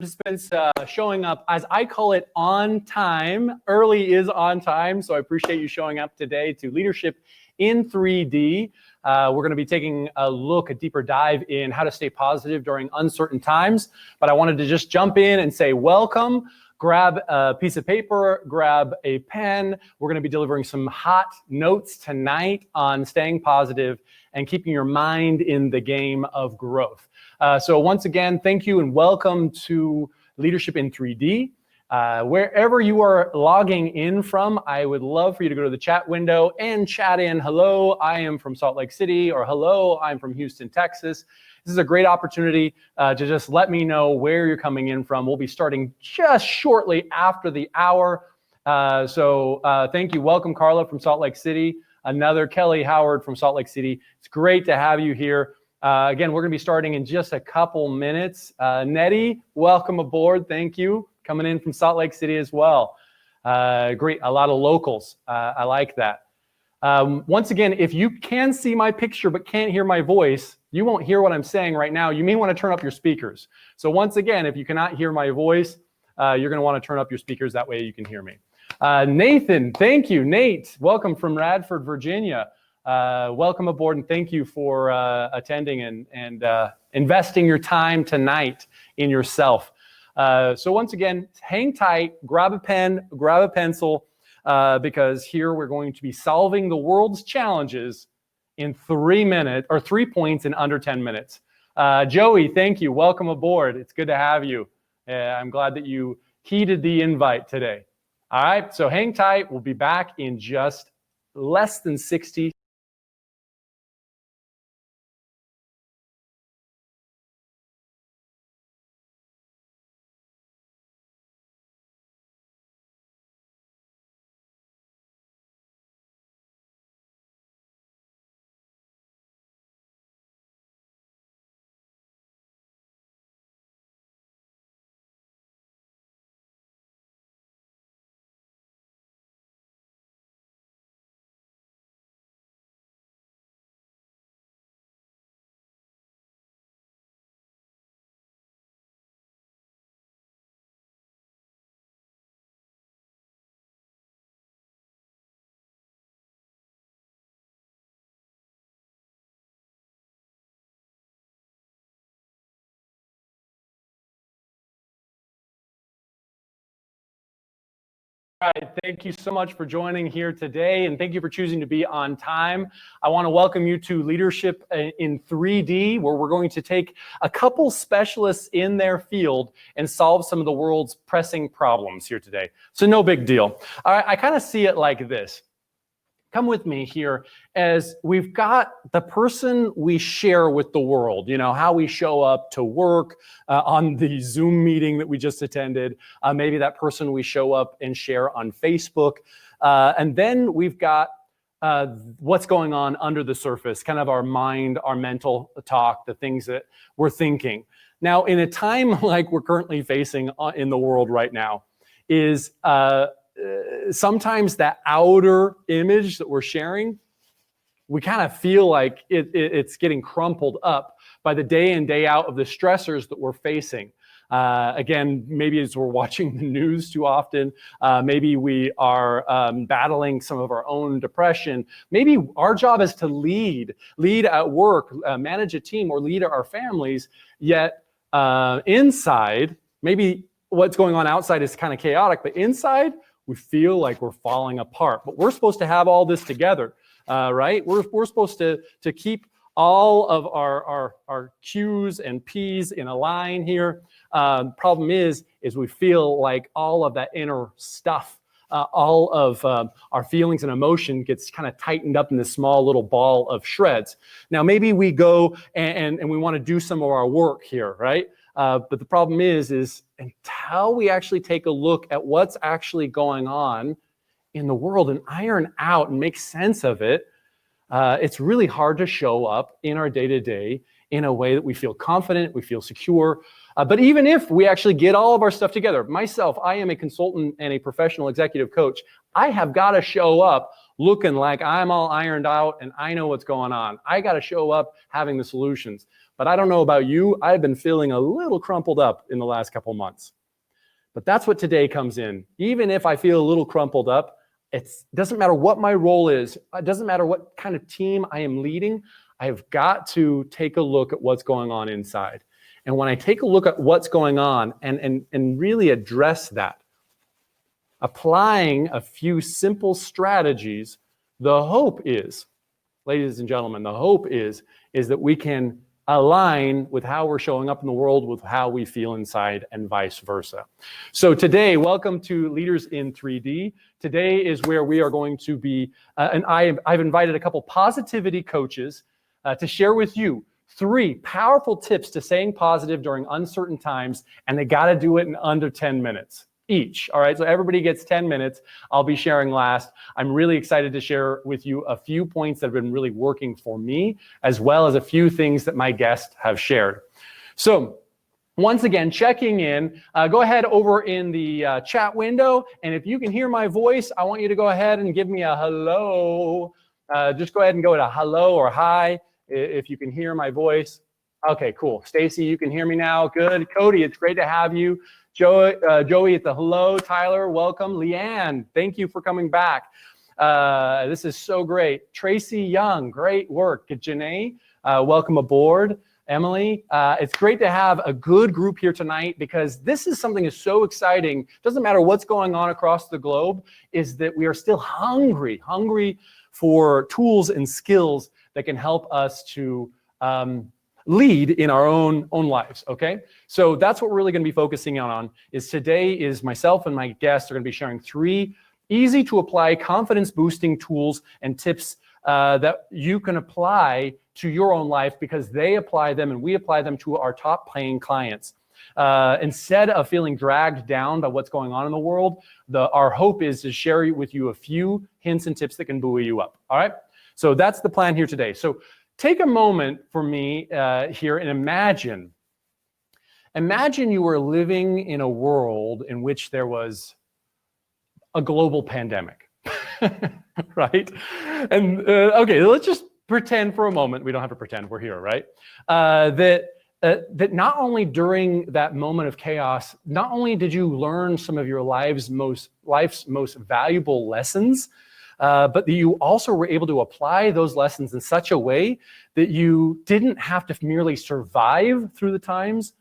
participants showing up, as I call it, on time. Early is on time, so I appreciate you showing up today to Leadership in 3D. We're going to be taking a deeper dive in how to stay positive during uncertain times. But I wanted to just jump in and say welcome. Grab a piece of paper, grab a pen. We're going to be delivering some hot notes tonight on staying positive and keeping your mind in the game of growth. So once again, thank you and welcome to Leadership in 3D. Wherever you are logging in from, I would love for you to go to the chat window and chat in, hello, I am from Salt Lake City, or hello, I'm from Houston, Texas. This is a great opportunity to just let me know where you're coming in from. We'll be starting just shortly after the hour. So thank you. Welcome, Carla from Salt Lake City. Another Kelly Howard from Salt Lake City. It's great to have you here. Again, we're going to be starting in just a couple minutes. Nettie, welcome aboard. Thank you. Coming in from Salt Lake City as well. Great. A lot of locals. I like that. Once again, if you can see my picture but can't hear my voice, you won't hear what I'm saying right now. You may want to turn up your speakers. So once again, if you cannot hear my voice, you're going to want to turn up your speakers. That way you can hear me. Nathan, thank you. Nate, welcome from Radford, Virginia. Welcome aboard, and thank you for attending and investing your time tonight in yourself. So once again, hang tight, grab a pen, grab a pencil, because here we're going to be solving the world's challenges in 3 points in under 10 minutes. Joey, thank you. Welcome aboard. It's good to have you. I'm glad that you heeded the invite today. All right, so hang tight. We'll be back in just less than 60. All right, thank you so much for joining here today, and thank you for choosing to be on time. I want to welcome you to Leadership in 3D, where we're going to take a couple specialists in their field and solve some of the world's pressing problems here today. So no big deal. All right, I kind of see it like this. Come with me here as we've got the person we share with the world, you know, how we show up to work on the Zoom meeting that we just attended, maybe that person we show up and share on Facebook. And then we've got what's going on under the surface, kind of our mind, our mental talk, the things that we're thinking. Now, in a time like we're currently facing in the world right now, is sometimes that outer image that we're sharing, we kind of feel like it's getting crumpled up by the day in, day out of the stressors that we're facing. Again, maybe as we're watching the news too often, maybe we are battling some of our own depression. Maybe our job is to lead at work, manage a team, or lead our families, yet inside, maybe what's going on outside is kind of chaotic, but inside, we feel like we're falling apart. But we're supposed to have all this together, right? We're supposed to keep all of our Q's and P's in a line here. Problem is we feel like all of that inner stuff, all of our feelings and emotion gets kind of tightened up in this small little ball of shreds. Now, maybe we go and we want to do some of our work here, right? But the problem is until we actually take a look at what's actually going on in the world and iron out and make sense of it, it's really hard to show up in our day-to-day in a way that we feel confident, we feel secure. But even if we actually get all of our stuff together, myself, I am a consultant and a professional executive coach. I have got to show up looking like I'm all ironed out and I know what's going on. I got to show up having the solutions. But I don't know about you, I've been feeling a little crumpled up in the last couple months. But that's what today comes in. Even if I feel a little crumpled up, it doesn't matter what my role is. It doesn't matter what kind of team I am leading. I have got to take a look at what's going on inside. And when I take a look at what's going on and really address that, applying a few simple strategies, the hope is, ladies and gentlemen, the hope is that we can align with how we're showing up in the world with how we feel inside and vice versa. So today, welcome to Leaders in 3D. Today is where we are going to be, and I've invited a couple positivity coaches to share with you 3 powerful tips to staying positive during uncertain times, and they got to do it in under 10 minutes each. All right, so everybody gets 10 minutes. I'll be sharing last. I'm really excited to share with you a few points that have been really working for me, as well as a few things that my guests have shared. So once again, checking in, go ahead over in the chat window, and if you can hear my voice, I want you to go ahead and give me a hello. Just go ahead and go to hello or hi if you can hear my voice. Okay, cool. Stacy, you can hear me now. Good. Cody, it's great to have you. Joey at the hello. Tyler, welcome. Leanne, thank you for coming back. This is so great. Tracy Young, great work. Janae, welcome aboard. Emily, it's great to have a good group here tonight because this is something that's so exciting. Doesn't matter what's going on across the globe, is that we are still hungry for tools and skills that can help us to lead in our own lives, okay? So that's what we're really gonna be focusing on is today is myself and my guests are gonna be sharing 3 easy to apply confidence boosting tools and tips that you can apply to your own life because they apply them and we apply them to our top paying clients. Instead of feeling dragged down by what's going on in the world, our hope is to share with you a few hints and tips that can buoy you up, all right? So that's the plan here today. So take a moment for me here and imagine you were living in a world in which there was a global pandemic, right? And okay, let's just pretend for a moment, we don't have to pretend, we're here, right? That not only during that moment of chaos, not only did you learn some of your life's most valuable lessons, but that you also were able to apply those lessons in such a way that you didn't have to merely survive through the times,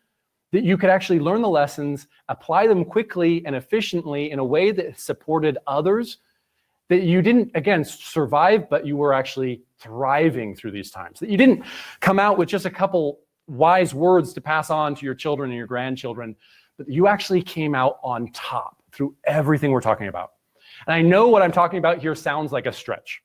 that you could actually learn the lessons, apply them quickly and efficiently in a way that supported others, that you didn't, again, survive, but you were actually thriving through these times, that you didn't come out with just a couple wise words to pass on to your children and your grandchildren, but you actually came out on top through everything we're talking about. And I know what I'm talking about here sounds like a stretch.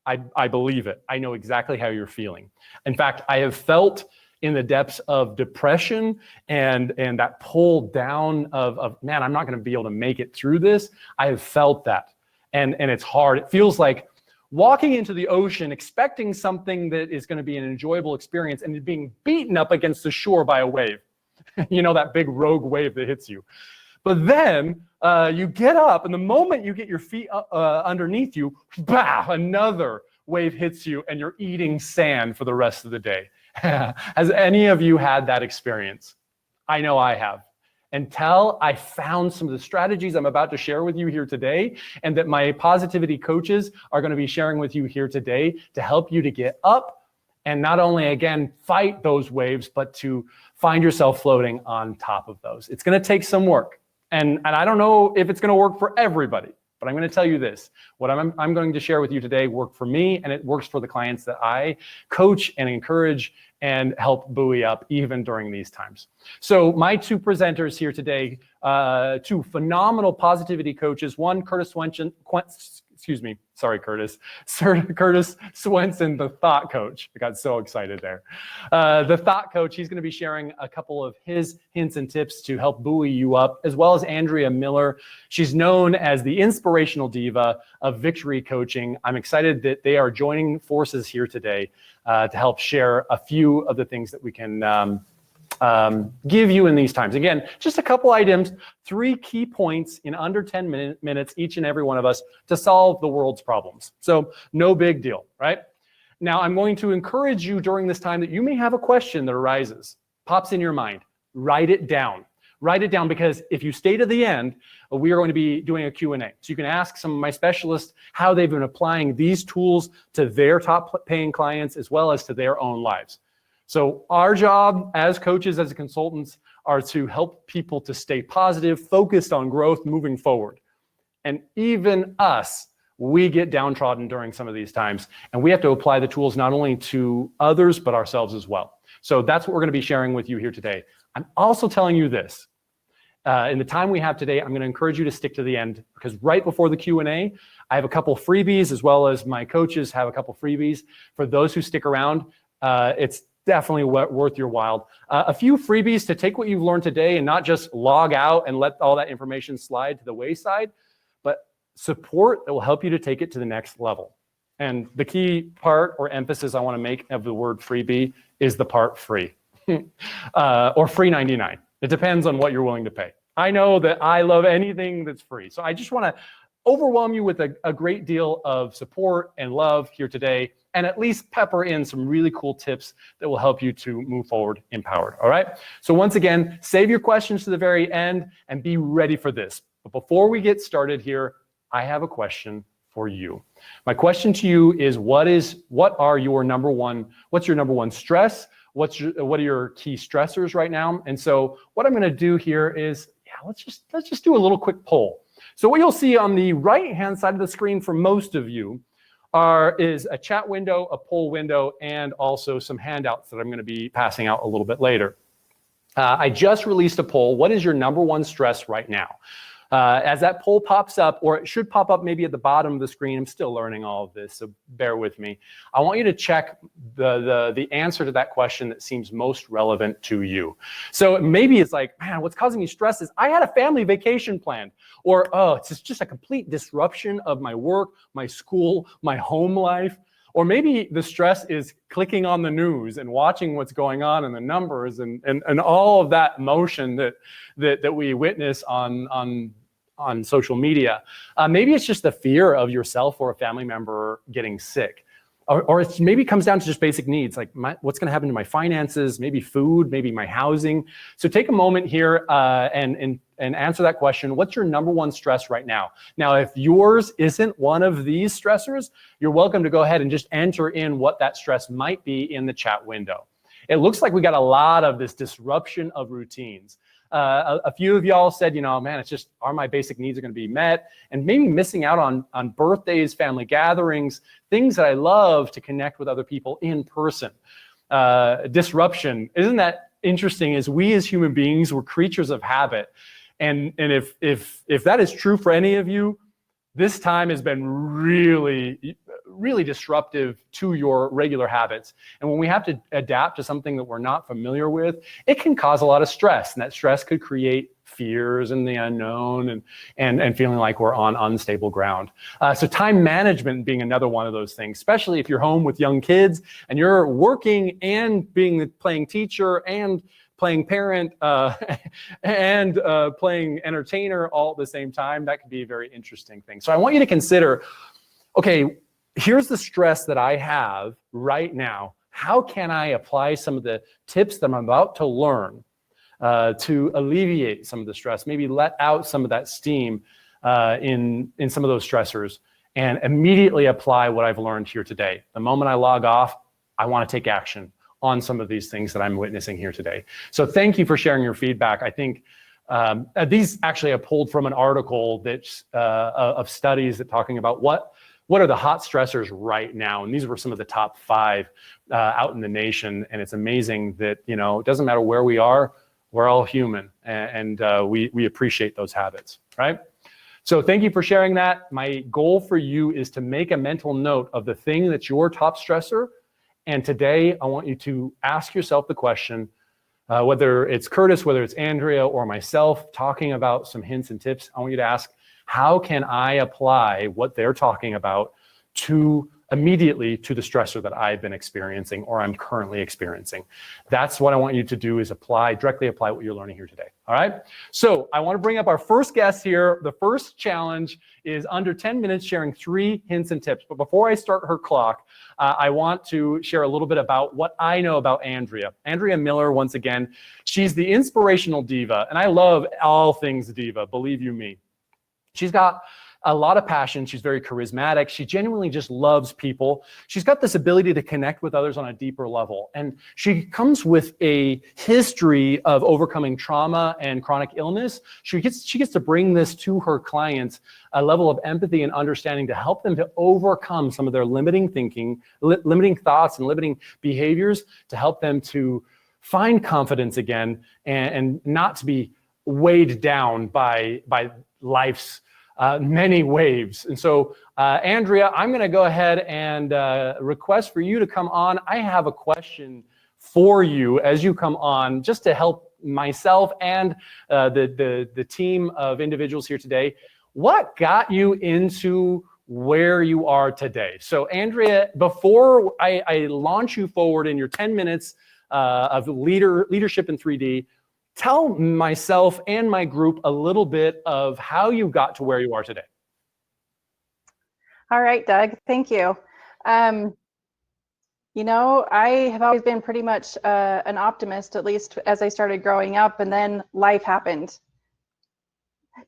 I believe it. I know exactly how you're feeling. In fact, I have felt in the depths of depression and that pull down of man, I'm not going to be able to make it through this. I have felt that. And it's hard. It feels like walking into the ocean, expecting something that is going to be an enjoyable experience and being beaten up against the shore by a wave. You know, that big rogue wave that hits you. But then you get up, and the moment you get your feet underneath you, bah, another wave hits you, and you're eating sand for the rest of the day. Has any of you had that experience? I know I have. Until I found some of the strategies I'm about to share with you here today, and that my positivity coaches are going to be sharing with you here today to help you to get up and not only, again, fight those waves, but to find yourself floating on top of those. It's going to take some work. And I don't know if it's going to work for everybody, but I'm going to tell you this. What I'm going to share with you today worked for me, and it works for the clients that I coach and encourage and help buoy up even during these times. So my 2 presenters here today, 2 phenomenal positivity coaches, one Curtis Swenson, Curtis Swenson, the thought coach. I got so excited there. The thought coach, he's going to be sharing a couple of his hints and tips to help buoy you up, as well as Andrea Miller. She's known as the inspirational diva of victory coaching. I'm excited that they are joining forces here today to help share a few of the things that we can give you in these times. Again, just a couple items, 3 key points in under 10 minutes, each and every one of us, to solve the world's problems. So no big deal, right? Now, I'm going to encourage you during this time that you may have a question that arises, pops in your mind. Write it down. Write it down, because if you stay to the end, we are going to be doing a Q&A. So you can ask some of my specialists how they've been applying these tools to their top paying clients as well as to their own lives. So our job as coaches, as consultants, are to help people to stay positive, focused on growth, moving forward. And even us, we get downtrodden during some of these times, and we have to apply the tools not only to others, but ourselves as well. So that's what we're going to be sharing with you here today. I'm also telling you this. In the time we have today, I'm going to encourage you to stick to the end, because right before the Q&A, I have a couple freebies, as well as my coaches have a couple freebies. For those who stick around, it's definitely worth your while. A few freebies to take what you've learned today and not just log out and let all that information slide to the wayside, but support that will help you to take it to the next level. And the key part or emphasis I want to make of the word freebie is the part free, or free 99. It depends on what you're willing to pay. I know that I love anything that's free. So I just want to overwhelm you with a great deal of support and love here today, and at least pepper in some really cool tips that will help you to move forward empowered. All right. So once again, save your questions to the very end and be ready for this. But before we get started here, I have a question for you. My question to you is, what's your number one stress? What are your key stressors right now? And so what I'm going to do here is, let's just do a little quick poll. So what you'll see on the right-hand side of the screen for most of you is a chat window, a poll window, and also some handouts that I'm going to be passing out a little bit later. I just released a poll. What is your number one stress right now? As that poll pops up, or it should pop up maybe at the bottom of the screen, I'm still learning all of this, so bear with me. I want you to check the answer to that question that seems most relevant to you. So maybe it's like, man, what's causing me stress is I had a family vacation planned, or it's just a complete disruption of my work, my school, my home life. Or maybe the stress is clicking on the news and watching what's going on in the numbers and all of that motion that we witness on social media. Maybe it's just the fear of yourself or a family member getting sick. Or it maybe comes down to just basic needs, like what's going to happen to my finances, maybe food, maybe my housing. So take a moment here and answer that question. What's your number one stress right now? Now, if yours isn't one of these stressors, you're welcome to go ahead and just enter in what that stress might be in the chat window. It looks like we got a lot of this disruption of routines. A few of y'all said, man, it's just, are my basic needs are going to be met? And maybe missing out on birthdays, family gatherings, things that I love to connect with other people in person. Disruption. Isn't that interesting? As we as human beings, we're creatures of habit. And if that is true for any of you, this time has been really, really disruptive to your regular habits. And when we have to adapt to something that we're not familiar with, it can cause a lot of stress. And that stress could create fears and the unknown and feeling like we're on unstable ground. So time management being another one of those things, especially if you're home with young kids and you're working and playing teacher and playing parent and playing entertainer all at the same time. That could be a very interesting thing. So I want you to consider, okay, here's the stress that I have right now. How can I apply some of the tips that I'm about to learn to alleviate some of the stress, maybe let out some of that steam in some of those stressors, and immediately apply what I've learned here today. The moment I log off, I want to take action on some of these things that I'm witnessing here today. So thank you for sharing your feedback. I think these actually are pulled from an article that's of studies that talking about what are the hot stressors right now. And these were some of the top 5 out in the nation. And it's amazing that, it doesn't matter where we are, we're all human, and we appreciate those habits, right? So thank you for sharing that. My goal for you is to make a mental note of the thing that's your top stressor. And today I want you to ask yourself the question, whether it's Curtis, whether it's Andrea or myself talking about some hints and tips, I want you to ask, how can I apply what they're talking about to immediately to the stressor that I've been experiencing or I'm currently experiencing. That's what I want you to do, is directly apply what you're learning here today. All right. So I want to bring up our first guest here. The first challenge is under 10 minutes, sharing 3 hints and tips. But before I start her clock, I want to share a little bit about what I know about Andrea. Andrea Miller, once again, she's the inspirational diva, and I love all things diva, believe you me. She's got a lot of passion. She's very charismatic. She genuinely just loves people. She's got this ability to connect with others on a deeper level. And she comes with a history of overcoming trauma and chronic illness. She gets to bring this to her clients, a level of empathy and understanding to help them to overcome some of their limiting thinking, limiting thoughts and limiting behaviors, to help them to find confidence again and not to be weighed down by life's many waves. And so, Andrea, I'm going to go ahead and request for you to come on. I have a question for you as you come on, just to help myself and the team of individuals here today. What got you into where you are today? So, Andrea, before I launch you forward in your 10 minutes of leadership in 3D, tell myself and my group a little bit of how you got to where you are today. All right, Doug, thank you. You know, I have always been pretty much an optimist, at least as I started growing up, and then life happened.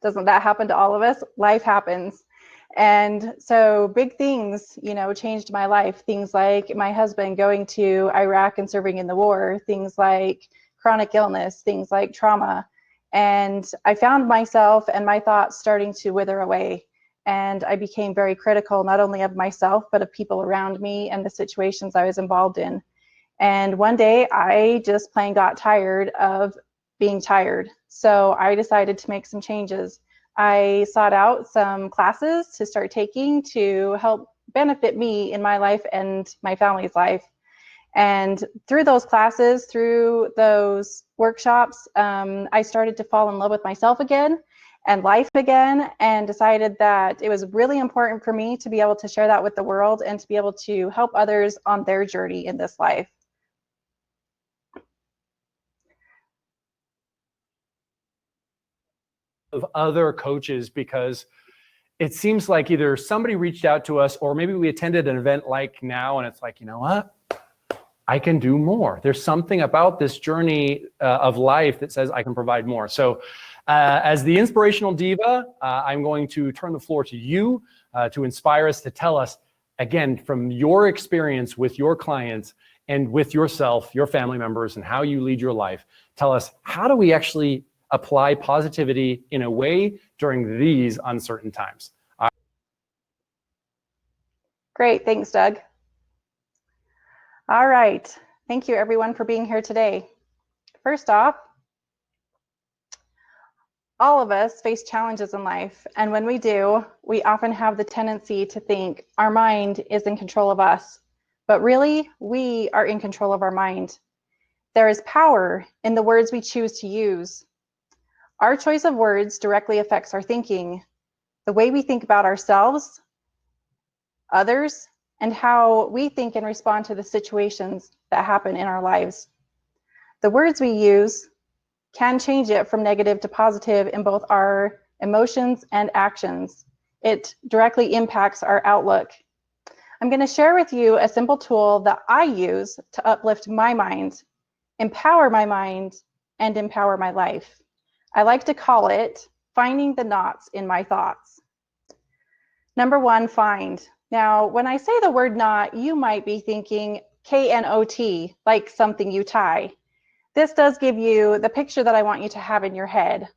Doesn't that happen to all of us? Life happens. And so big things, you know, changed my life. Things like my husband going to Iraq and serving in the war, things like chronic illness, things like trauma. And I found myself and my thoughts starting to wither away. And I became very critical, not only of myself, but of people around me and the situations I was involved in. And one day I just plain got tired of being tired. So I decided to make some changes. I sought out some classes to start taking to help benefit me in my life and my family's life. And through those classes, through those workshops, I started to fall in love with myself again and life again, and decided that it was really important for me to be able to share that with the world and to be able to help others on their journey in this life. Of other coaches, because it seems like either somebody reached out to us or maybe we attended an event like now and it's like, you know what? I can do more. There's something about this journey of life that says I can provide more. So as the inspirational diva, I'm going to turn the floor to you to inspire us, to tell us, again, from your experience with your clients and with yourself, your family members, and how you lead your life. Tell us, how do we actually apply positivity in a way during these uncertain times? Great, thanks, Doug. All right, thank you everyone for being here today. First off, all of us face challenges in life, and when we do, we often have the tendency to think our mind is in control of us, but really, we are in control of our mind. There is power in the words we choose to use. Our choice of words directly affects our thinking, the way we think about ourselves, others, and how we think and respond to the situations that happen in our lives. The words we use can change it from negative to positive in both our emotions and actions. It directly impacts our outlook. I'm going to share with you a simple tool that I use to uplift my mind, empower my mind, and empower my life. I like to call it finding the knots in my thoughts. Number 1, find. Now, when I say the word knot, you might be thinking K-N-O-T, like something you tie. This does give you the picture that I want you to have in your head.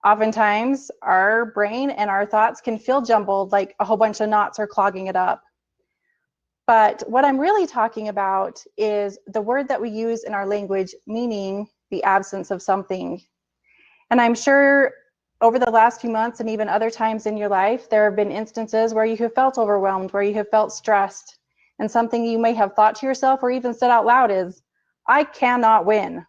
Oftentimes, our brain and our thoughts can feel jumbled, like a whole bunch of knots are clogging it up. But what I'm really talking about is the word that we use in our language, meaning the absence of something. And I'm sure over the last few months and even other times in your life, there have been instances where you have felt overwhelmed, where you have felt stressed, and something you may have thought to yourself or even said out loud is, I cannot win.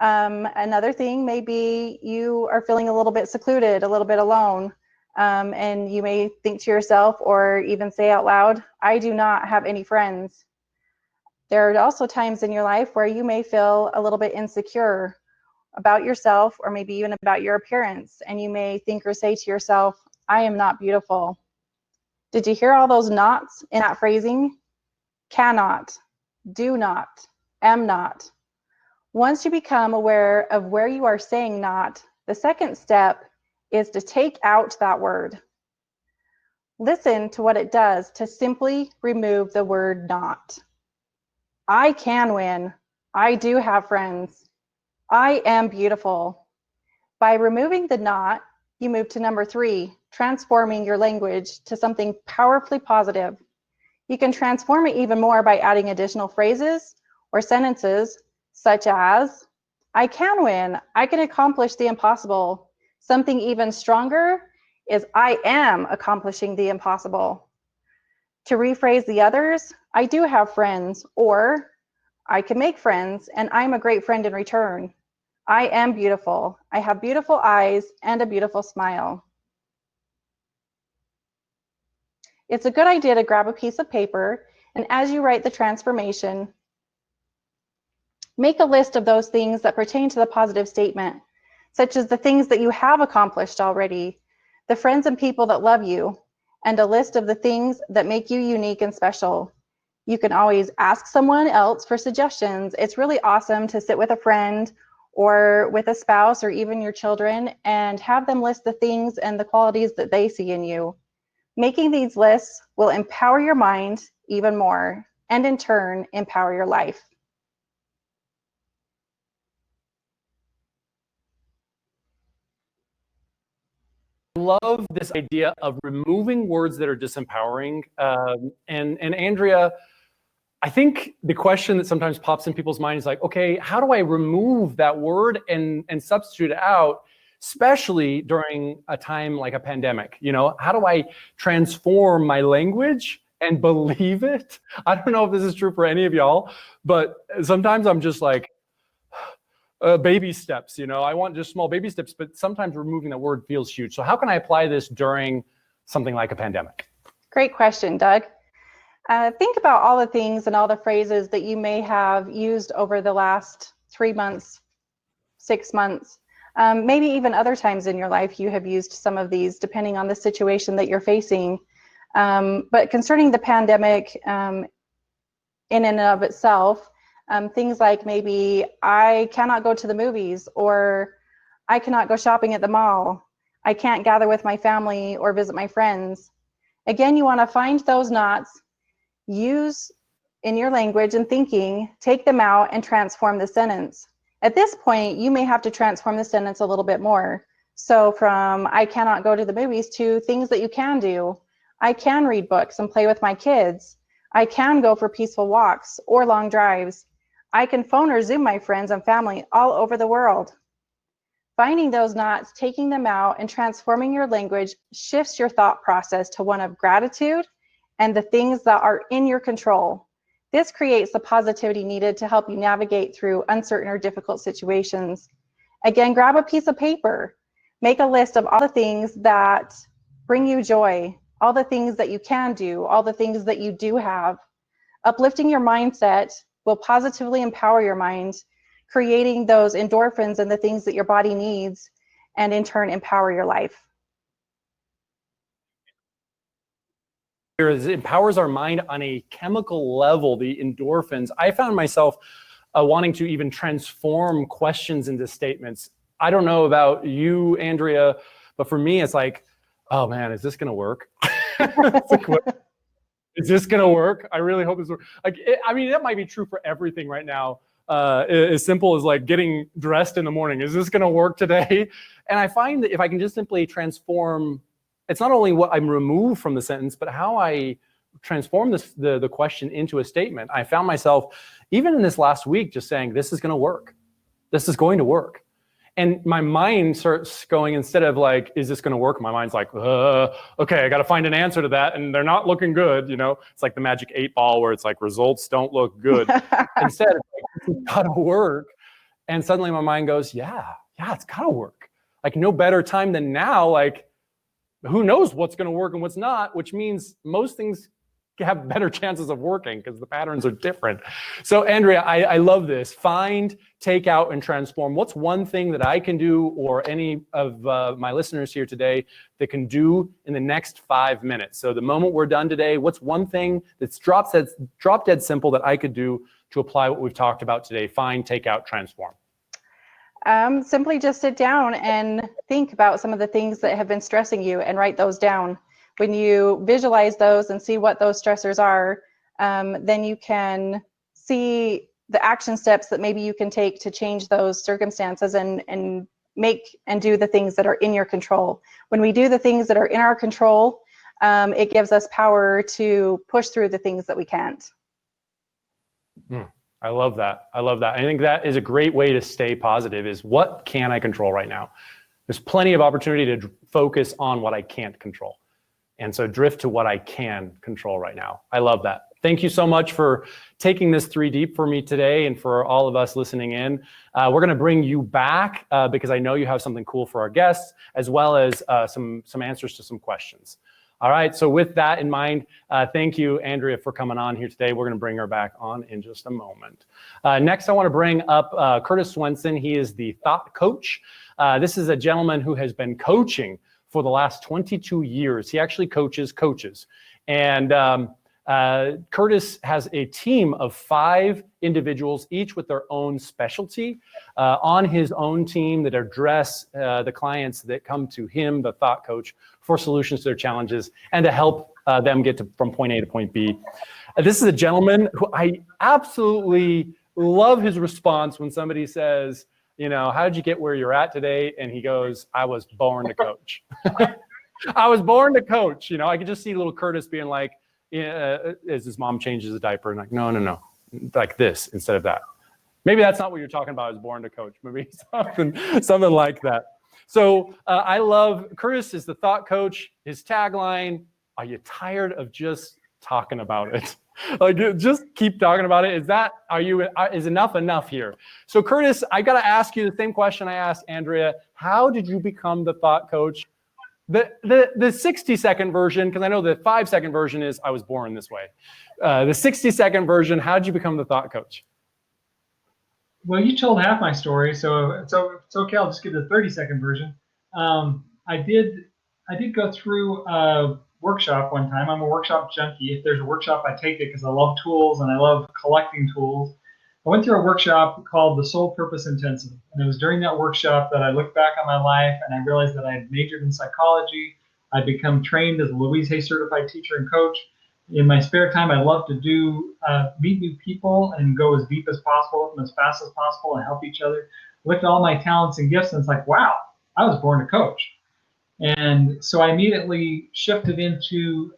Another thing may be you are feeling a little bit secluded, a little bit alone. And you may think to yourself or even say out loud, I do not have any friends. There are also times in your life where you may feel a little bit insecure about yourself or maybe even about your appearance. And you may think or say to yourself, I am not beautiful. Did you hear all those nots in that phrasing? Cannot, do not, am not. Once you become aware of where you are saying not, the second step is to take out that word. Listen to what it does to simply remove the word not. I can win. I do have friends. I am beautiful. By removing the not, you move to number 3, transforming your language to something powerfully positive. You can transform it even more by adding additional phrases or sentences such as, I can win. I can accomplish the impossible. Something even stronger is I am accomplishing the impossible. To rephrase the others, I do have friends, or I can make friends and I'm a great friend in return. I am beautiful. I have beautiful eyes and a beautiful smile. It's a good idea to grab a piece of paper, and as you write the transformation, make a list of those things that pertain to the positive statement, such as the things that you have accomplished already, the friends and people that love you, and a list of the things that make you unique and special. You can always ask someone else for suggestions. It's really awesome to sit with a friend or with a spouse or even your children and have them list the things and the qualities that they see in you. Making these lists will empower your mind even more and in turn empower your life. I love this idea of removing words that are disempowering. And Andrea, I think the question that sometimes pops in people's minds is like, okay, how do I remove that word and substitute it out, especially during a time like a pandemic? You know, how do I transform my language and believe it? I don't know if this is true for any of y'all, but sometimes I'm just like, baby steps, you know, I want just small baby steps, but sometimes removing the word feels huge. So how can I apply this during something like a pandemic? Great question, Doug. Think about all the things and all the phrases that you may have used over the last 3 months, 6 months, maybe even other times in your life you have used some of these depending on the situation that you're facing. But concerning the pandemic in and of itself, things like maybe I cannot go to the movies, or I cannot go shopping at the mall. I can't gather with my family or visit my friends. Again, you want to find those knots, use in your language and thinking, take them out and transform the sentence. At this point, you may have to transform the sentence a little bit more. So from I cannot go to the movies to things that you can do. I can read books and play with my kids. I can go for peaceful walks or long drives. I can phone or Zoom my friends and family all over the world. Finding those knots, taking them out, and transforming your language shifts your thought process to one of gratitude and the things that are in your control. This creates the positivity needed to help you navigate through uncertain or difficult situations. Again, grab a piece of paper. Make a list of all the things that bring you joy, all the things that you can do, all the things that you do have. Uplifting your mindset will positively empower your mind, creating those endorphins and the things that your body needs, and in turn empower your life. It empowers our mind on a chemical level, the endorphins. I found myself wanting to even transform questions into statements. I don't know about you, Andrea, but for me, it's like, oh man, is this going to work? Is this going to work? I really hope this works. Like, I mean, that might be true for everything right now. As simple as like getting dressed in the morning. Is this going to work today? And I find that if I can just simply transform, it's not only what I'm removed from the sentence, but how I transform the question into a statement. I found myself, even in this last week, just saying, this is going to work. This is going to work. And my mind starts going, instead of like, is this going to work? My mind's like, okay, I got to find an answer to that. And they're not looking good. You know, it's like the magic 8-ball where it's like results don't look good. Instead, it's like, it's got to work. And suddenly my mind goes, yeah, it's got to work. Like no better time than now. Like who knows what's going to work and what's not, which means most things have better chances of working because the patterns are different. So Andrea, I love this. Find, take out, and transform. What's one thing that I can do, or any of my listeners here today that can do in the next 5 minutes? So the moment we're done today, what's one thing that's drop dead simple that I could do to apply what we've talked about today? Find, take out, transform. Simply just sit down and think about some of the things that have been stressing you and write those down. When you visualize those and see what those stressors are, then you can see the action steps that maybe you can take to change those circumstances and make and do the things that are in your control. When we do the things that are in our control, it gives us power to push through the things that we can't. I love that. I love that. I think that is a great way to stay positive, is what can I control right now? There's plenty of opportunity to focus on what I can't control. And so drift to what I can control right now. I love that. Thank you so much for taking this 3 deep for me today, and for all of us listening in. We're going to bring you back because I know you have something cool for our guests, as well as some answers to some questions. All right, so with that in mind, thank you, Andrea, for coming on here today. We're going to bring her back on in just a moment. Next, I want to bring up Curtis Swenson. He is the thought coach. This is a gentleman who has been coaching for the last 22 years. He actually coaches coaches. And Curtis has a team of 5 individuals, each with their own specialty, on his own team, that address the clients that come to him, the thought coach, for solutions to their challenges and to help them get from point A to point B. This is a gentleman who I absolutely love his response when somebody says, you know, how did you get where you're at today? And he goes, I was born to coach. I was born to coach. You know, I could just see little Curtis being like, as his mom changes a diaper, and like, no, like this instead of that. Maybe that's not what you're talking about. I was born to coach. Maybe something like that. So I love Curtis is the thought coach. His tagline: are you tired of just talking about it? Like, just keep talking about it. Is enough here? So Curtis, I got to ask you the same question I asked Andrea. How did you become the thought coach? The 60-second version, because I know the 5-second version is I was born this way. The 60-second version, how did you become the thought coach? Well, you told half my story, so it's okay. I'll just give the 30-second version. I did go through a workshop one time. I'm a workshop junkie. If there's a workshop, I take it because I love tools and I love collecting tools. I went through a workshop called the Soul Purpose Intensive, and it was during that workshop that I looked back on my life and I realized that I had majored in psychology. I'd become trained as a Louise Hay certified teacher and coach. In my spare time, I love to meet new people and go as deep as possible and as fast as possible and help each other. Looked at all my talents and gifts, and it's like, wow, I was born to coach. And so I immediately shifted into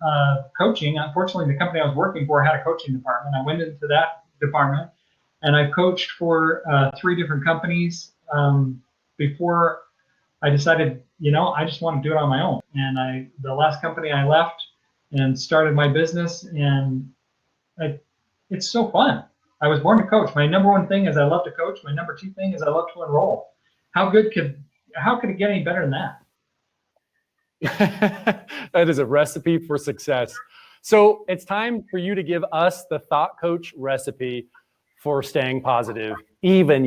coaching. Unfortunately, the company I was working for had a coaching department. I went into that department, and I coached for 3 different companies before I decided, I just want to do it on my own. And the last company I left and started my business, and it's so fun. I was born to coach. My number 1 thing is I love to coach. My number 2 thing is I love to enroll. How could it get any better than that? That is a recipe for success. So it's time for you to give us the thought coach recipe for staying positive, even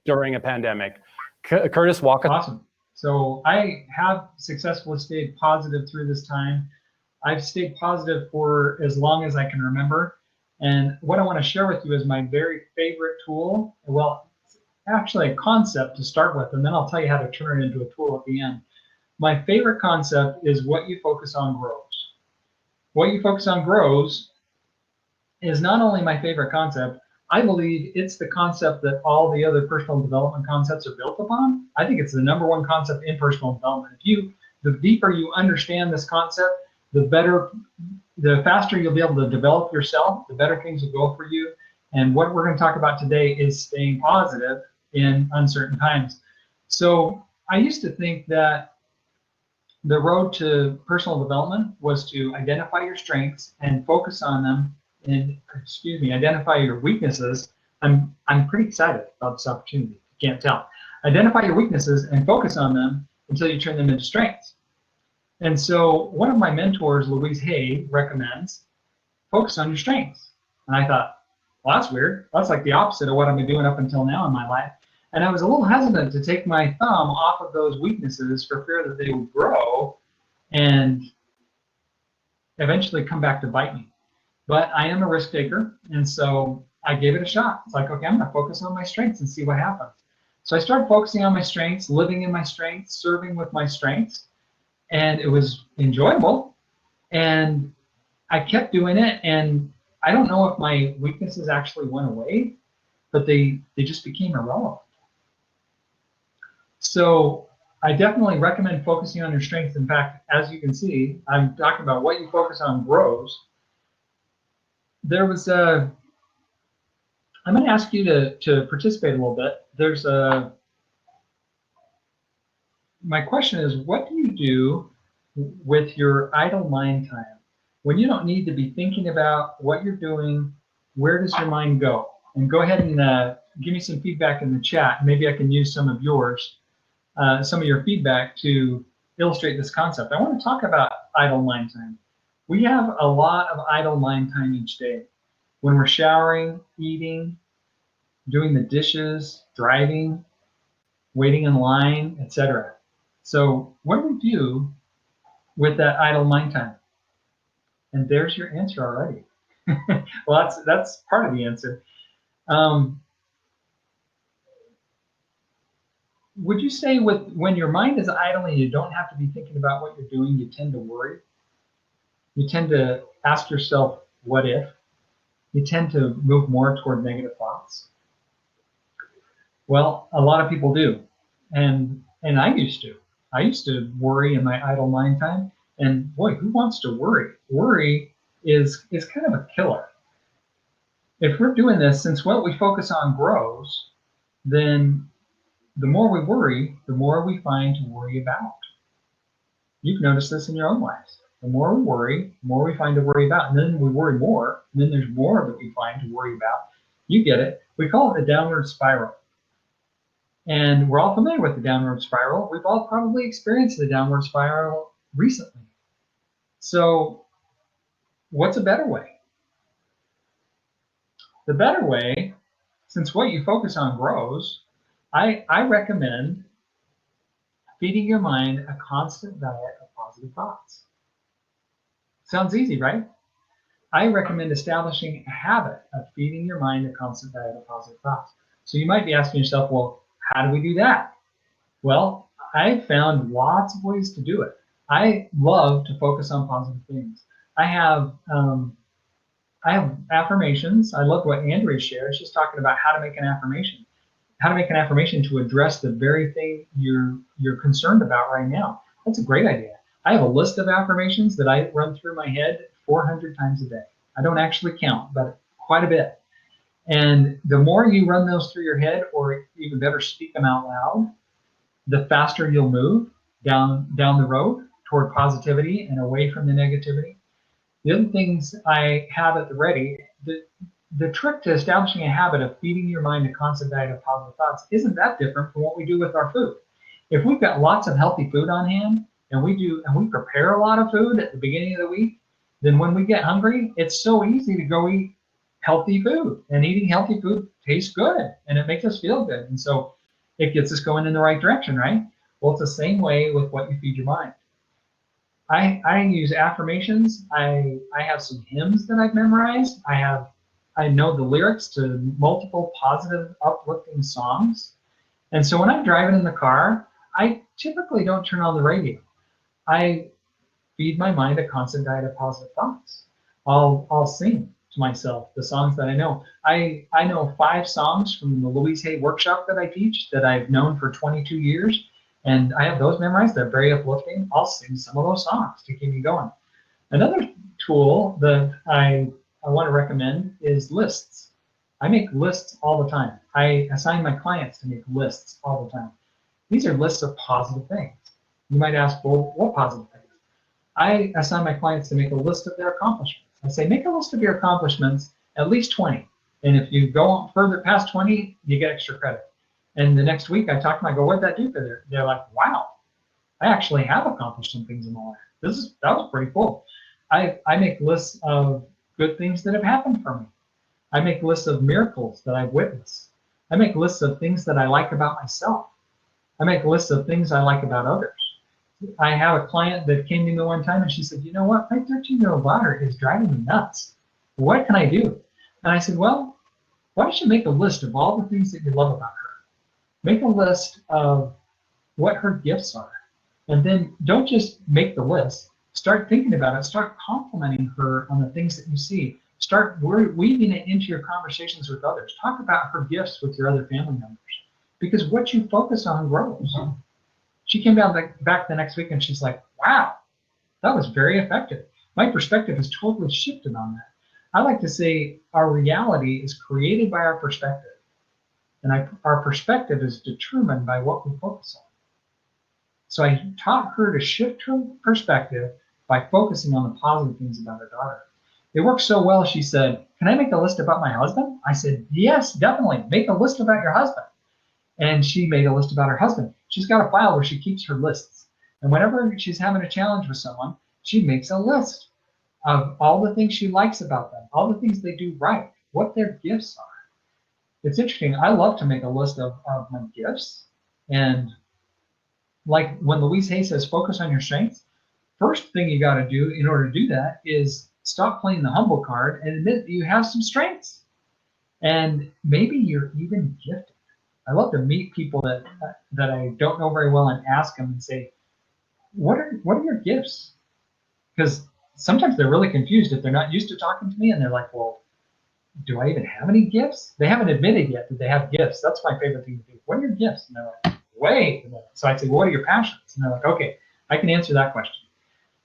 during a pandemic. Curtis, walk us. Awesome. So I have successfully stayed positive through this time. I've stayed positive for as long as I can remember. And what I want to share with you is my very favorite tool. Well, actually a concept to start with, and then I'll tell you how to turn it into a tool at the end. My favorite concept is what you focus on grows. What you focus on grows is not only my favorite concept, I believe it's the concept that all the other personal development concepts are built upon. I think it's the number 1 concept in personal development. The deeper you understand this concept, the faster you'll be able to develop yourself, the better things will go for you. And what we're going to talk about today is staying positive in uncertain times. So I used to think that the road to personal development was to identify your strengths and focus on them, and identify your weaknesses. I'm pretty excited about this opportunity. You can't tell. Identify your weaknesses and focus on them until you turn them into strengths. And so one of my mentors, Louise Hay, recommends focus on your strengths. And I thought, well, that's weird. That's like the opposite of what I've been doing up until now in my life. And I was a little hesitant to take my thumb off of those weaknesses for fear that they would grow and eventually come back to bite me. But I am a risk taker, and so I gave it a shot. It's like, okay, I'm going to focus on my strengths and see what happens. So I started focusing on my strengths, living in my strengths, serving with my strengths, and it was enjoyable. And I kept doing it, and I don't know if my weaknesses actually went away, but they just became irrelevant. So I definitely recommend focusing on your strengths. In fact, as you can see, I'm talking about what you focus on grows. There was a, I'm going to ask you to participate a little bit. There's a, my question is, what do you do with your idle mind time? When you don't need to be thinking about what you're doing, where does your mind go? And go ahead and give me some feedback in the chat. Maybe I can use some of yours, some of your feedback to illustrate this concept. I want to talk about idle mind time. We have a lot of idle mind time each day. When we're showering, eating, doing the dishes, driving, waiting in line, etc. So what do we do with that idle mind time? And there's your answer already. Well, that's part of the answer. Would you say when your mind is idle and you don't have to be thinking about what you're doing, you tend to worry? You tend to ask yourself, what if? You tend to move more toward negative thoughts? Well, a lot of people do. And I used to. I used to worry in my idle mind time. And boy, who wants to worry? Worry is kind of a killer. If we're doing this, since what we focus on grows, then the more we worry, the more we find to worry about. You've noticed this in your own lives. The more we worry, the more we find to worry about. And then we worry more, and then there's more that we find to worry about. You get it. We call it the downward spiral. And we're all familiar with the downward spiral. We've all probably experienced the downward spiral recently. So what's a better way? The better way, since what you focus on grows, I recommend feeding your mind a constant diet of positive thoughts. Sounds easy, right? I recommend establishing a habit of feeding your mind a constant diet of positive thoughts. So you might be asking yourself, well, how do we do that? Well, I've found lots of ways to do it. I love to focus on positive things. I have affirmations. I love what Andrea shared. She's talking about how to make an affirmation. How to make an affirmation to address the very thing you're concerned about right now. That's a great idea. I have a list of affirmations that I run through my head 400 times a day. I don't actually count, but quite a bit. And the more you run those through your head, or even better, speak them out loud, the faster you'll move down the road toward positivity and away from the negativity. The other things I have at the ready, the trick to establishing a habit of feeding your mind a constant diet of positive thoughts isn't that different from what we do with our food. If we've got lots of healthy food on hand, and we prepare a lot of food at the beginning of the week, then when we get hungry, it's so easy to go eat healthy food. And eating healthy food tastes good, and it makes us feel good. And so it gets us going in the right direction, right? Well, it's the same way with what you feed your mind. I use affirmations. I have some hymns that I've memorized. I know the lyrics to multiple positive, uplifting songs. And so when I'm driving in the car, I typically don't turn on the radio. I feed my mind a constant diet of positive thoughts. I'll sing to myself the songs that I know. I know 5 songs from the Louise Hay workshop that I teach that I've known for 22 years. And I have those memorized. They're very uplifting. I'll sing some of those songs to keep me going. Another tool that I want to recommend is lists. I make lists all the time. I assign my clients to make lists all the time. These are lists of positive things. You might ask, well, what positive things? I assign my clients to make a list of their accomplishments. I say, make a list of your accomplishments, at least 20. And if you go further past 20, you get extra credit. And the next week I talk to them, I go, what'd that do for them? They're like, wow, I actually have accomplished some things in my life. That was pretty cool. I make lists of good things that have happened for me. I make lists of miracles that I've witnessed. I make lists of things that I like about myself. I make lists of things I like about others. I have a client that came to me one time and she said, you know what, my 13-year-old daughter is driving me nuts. What can I do? And I said, well, why don't you make a list of all the things that you love about her? Make a list of what her gifts are. And then don't just make the list. Start thinking about it. Start complimenting her on the things that you see. Start weaving it into your conversations with others. Talk about her gifts with your other family members. Because what you focus on grows. She came back the next week and she's like, wow, that was very effective. My perspective has totally shifted on that. I like to say our reality is created by our perspective. And our perspective is determined by what we focus on. So I taught her to shift her perspective by focusing on the positive things about her daughter. It worked so well, she said, can I make a list about my husband? I said, yes, definitely. Make a list about your husband. And she made a list about her husband. She's got a file where she keeps her lists. And whenever she's having a challenge with someone, she makes a list of all the things she likes about them, all the things they do right, what their gifts are. It's interesting. I love to make a list of my gifts. And like when Louise Hay says, focus on your strengths, first thing you got to do in order to do that is stop playing the humble card and admit that you have some strengths. And maybe you're even gifted. I love to meet people that I don't know very well and ask them and say, what are your gifts? Because sometimes they're really confused if they're not used to talking to me and they're like, well, do I even have any gifts? They haven't admitted yet that they have gifts. That's my favorite thing to do. What are your gifts? And they're like, wait a minute. So I say, well, what are your passions? And they're like, okay, I can answer that question.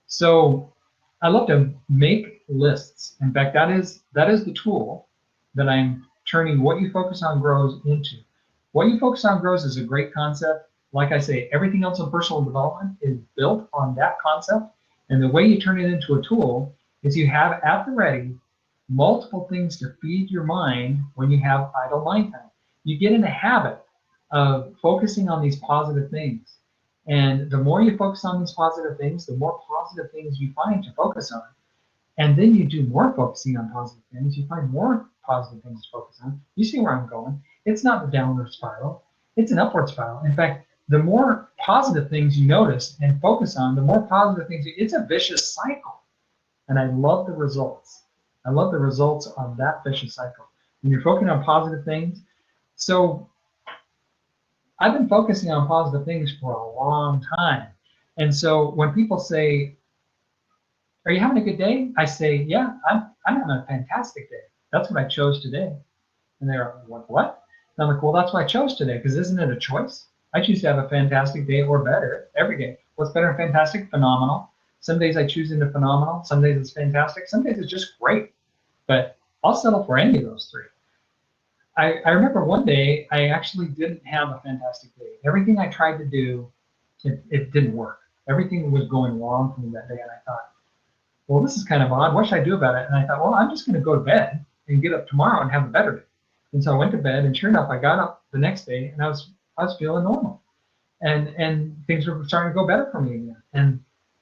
So I love to make lists. In fact, that is the tool that I'm turning what you focus on grows into. What you focus on grows is a great concept. Like I say, everything else in personal development is built on that concept. And the way you turn it into a tool is you have at the ready multiple things to feed your mind when you have idle mind time. You get in a habit of focusing on these positive things. And the more you focus on these positive things, the more positive things you find to focus on. And then you do more focusing on positive things. You find more positive things to focus on. You see where I'm going. It's not the downward spiral. It's an upward spiral. In fact, the more positive things you notice and focus on, the more positive things, it's a vicious cycle. And I love the results. I love the results of that vicious cycle. When you're focusing on positive things. So I've been focusing on positive things for a long time. And so when people say, are you having a good day? I say, yeah, I'm having a fantastic day. That's what I chose today. And they're like, what? And I'm like, well, that's what I chose today, because isn't it a choice? I choose to have a fantastic day or better every day. What's better than fantastic? Phenomenal. Some days I choose into phenomenal. Some days it's fantastic. Some days it's just great. But I'll settle for any of those three. I remember one day I actually didn't have a fantastic day. Everything I tried to do, it didn't work. Everything was going wrong for me that day. And I thought, well, this is kind of odd. What should I do about it? And I thought, well, I'm just going to go to bed and get up tomorrow and have a better day. And so I went to bed, and sure enough, I got up the next day and I was feeling normal, and things were starting to go better for me again. And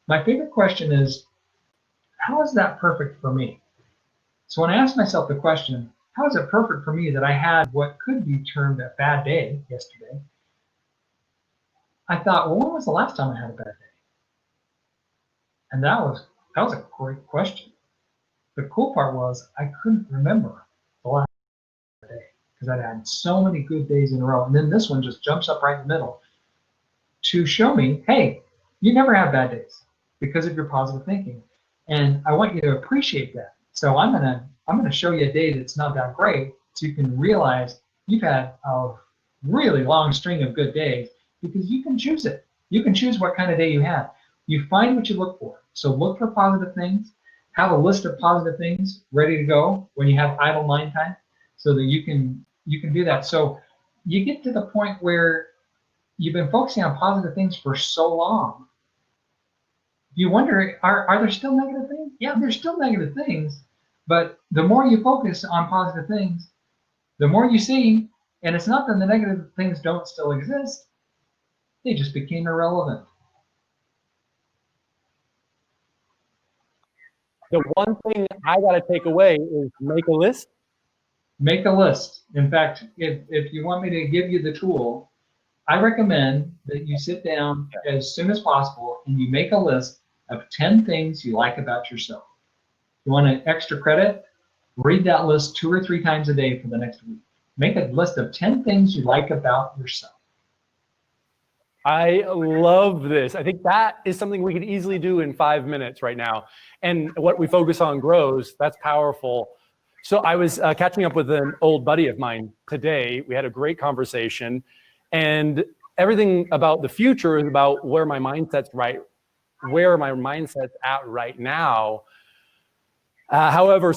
my favorite question is, how is that perfect for me? So when I asked myself the question, how is it perfect for me that I had what could be termed a bad day yesterday? I thought, well, when was the last time I had a bad day? And that was a great question. The cool part was I couldn't remember the last day because I'd had so many good days in a row. And then this one just jumps up right in the middle to show me, hey, you never have bad days because of your positive thinking. And I want you to appreciate that. So I'm gonna show you a day that's not that great so you can realize you've had a really long string of good days because you can choose it. You can choose what kind of day you have. You find what you look for. So look for positive things. Have a list of positive things ready to go when you have idle mind time so that you can do that. So you get to the point where you've been focusing on positive things for so long. You wonder, are there still negative things? Yeah, there's still negative things, but the more you focus on positive things, the more you see, and it's not that the negative things don't still exist, they just became irrelevant. The one thing I got to take away is make a list. Make a list. In fact, if you want me to give you the tool, I recommend that you sit down as soon as possible and you make a list of 10 things you like about yourself. You want an extra credit? Read that list 2 or 3 times a day for the next week. Make a list of 10 things you like about yourself. I love this. I think that is something we could easily do in 5 minutes right now. And what we focus on grows. That's powerful. So I was catching up with an old buddy of mine today. We had a great conversation, and everything about the future is about where my mindset's at right now. However,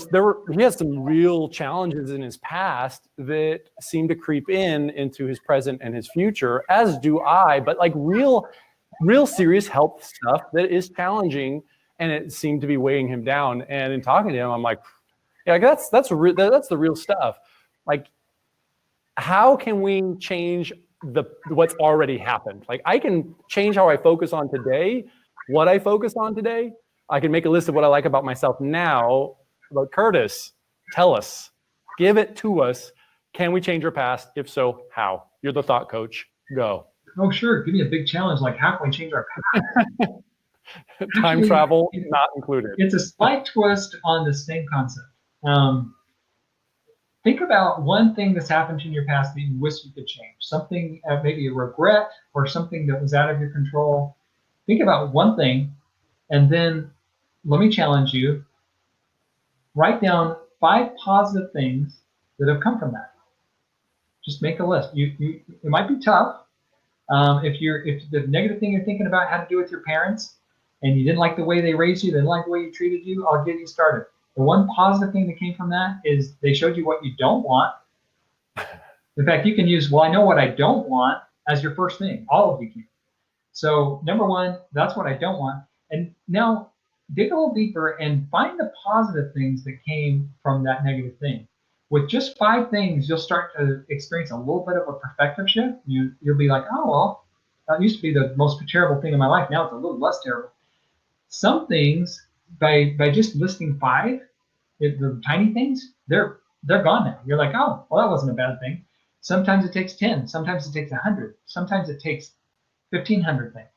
he has some real challenges in his past that seem to creep into his present and his future, as do I, but like real serious health stuff that is challenging, and it seemed to be weighing him down. And in talking to him, I'm like, yeah, that's the real stuff. Like, how can we change what's already happened? Like, I can change how I focus on today, what I focus on today. I can make a list of what I like about myself now. But Curtis, tell us, give it to us. Can we change our past? If so, how? You're the thought coach. Go. Oh, sure. Give me a big challenge. Like, how can we change our past? Time travel not included. It's a slight twist on the same concept. Think about one thing that's happened in your past that you wish you could change. Something, maybe a regret or something that was out of your control. Think about one thing, and then let me challenge you. Write down 5 positive things that have come from that. Just make a list. It might be tough. If the negative thing you're thinking about had to do with your parents, and you didn't like the way they raised you, they didn't like the way you treated you, I'll get you started. The one positive thing that came from that is they showed you what you don't want. In fact, you can use, well, I know what I don't want as your first thing. All of you can. So number 1, that's what I don't want. And now dig a little deeper and find the positive things that came from that negative thing. With just 5 things, you'll start to experience a little bit of a perspective shift. You'll be like, oh, well, that used to be the most terrible thing in my life. Now it's a little less terrible. Some things, by just listing 5, the tiny things, they're gone now. You're like, oh, well, that wasn't a bad thing. Sometimes it takes 10. Sometimes it takes 100. Sometimes it takes 1,500 things.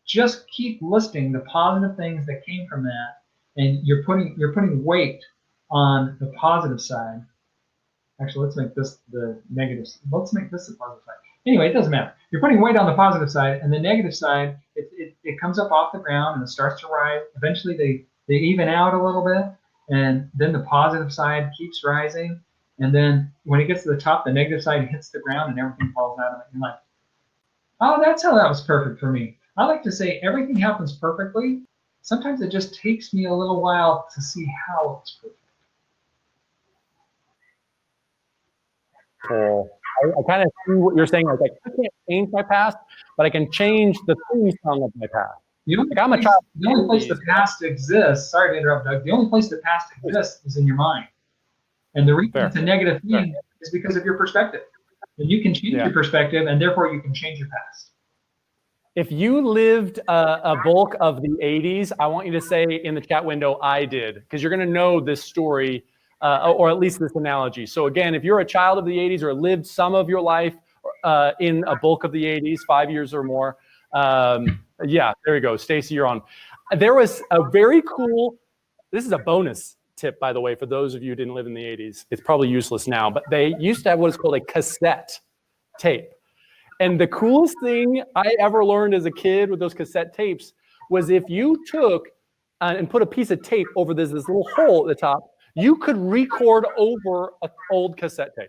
Just keep listing the positive things that came from that, and you're putting weight on the positive side. Actually, let's make this the negative. Let's make this the positive side. Anyway, it doesn't matter. You're putting weight on the positive side, and the negative side, it comes up off the ground and it starts to rise. Eventually, they even out a little bit, and then the positive side keeps rising. And then when it gets to the top, the negative side hits the ground and everything falls out of it. You're like, oh, that's how that was perfect for me. I like to say everything happens perfectly. Sometimes it just takes me a little while to see how it's perfect. Cool. I kind of see what you're saying. Like, I can't change my past, but I can change the theme song of my past. The only place the past exists, sorry to interrupt, Doug, the only place the past exists is in your mind. And the reason it's a negative thing is because of your perspective. And you can change your perspective, and therefore you can change your past. If you lived a bulk of the 80s, I want you to say in the chat window, I did, because you're going to know this story, or at least this analogy. So again, if you're a child of the 80s or lived some of your life in a bulk of the 80s, 5 years or more, yeah, there you go. Stacy, you're on. There was a very cool, this is a bonus tip, by the way, for those of you who didn't live in the 80s. It's probably useless now, but they used to have what is called a cassette tape. And the coolest thing I ever learned as a kid with those cassette tapes was if you took and put a piece of tape over this little hole at the top, you could record over an old cassette tape.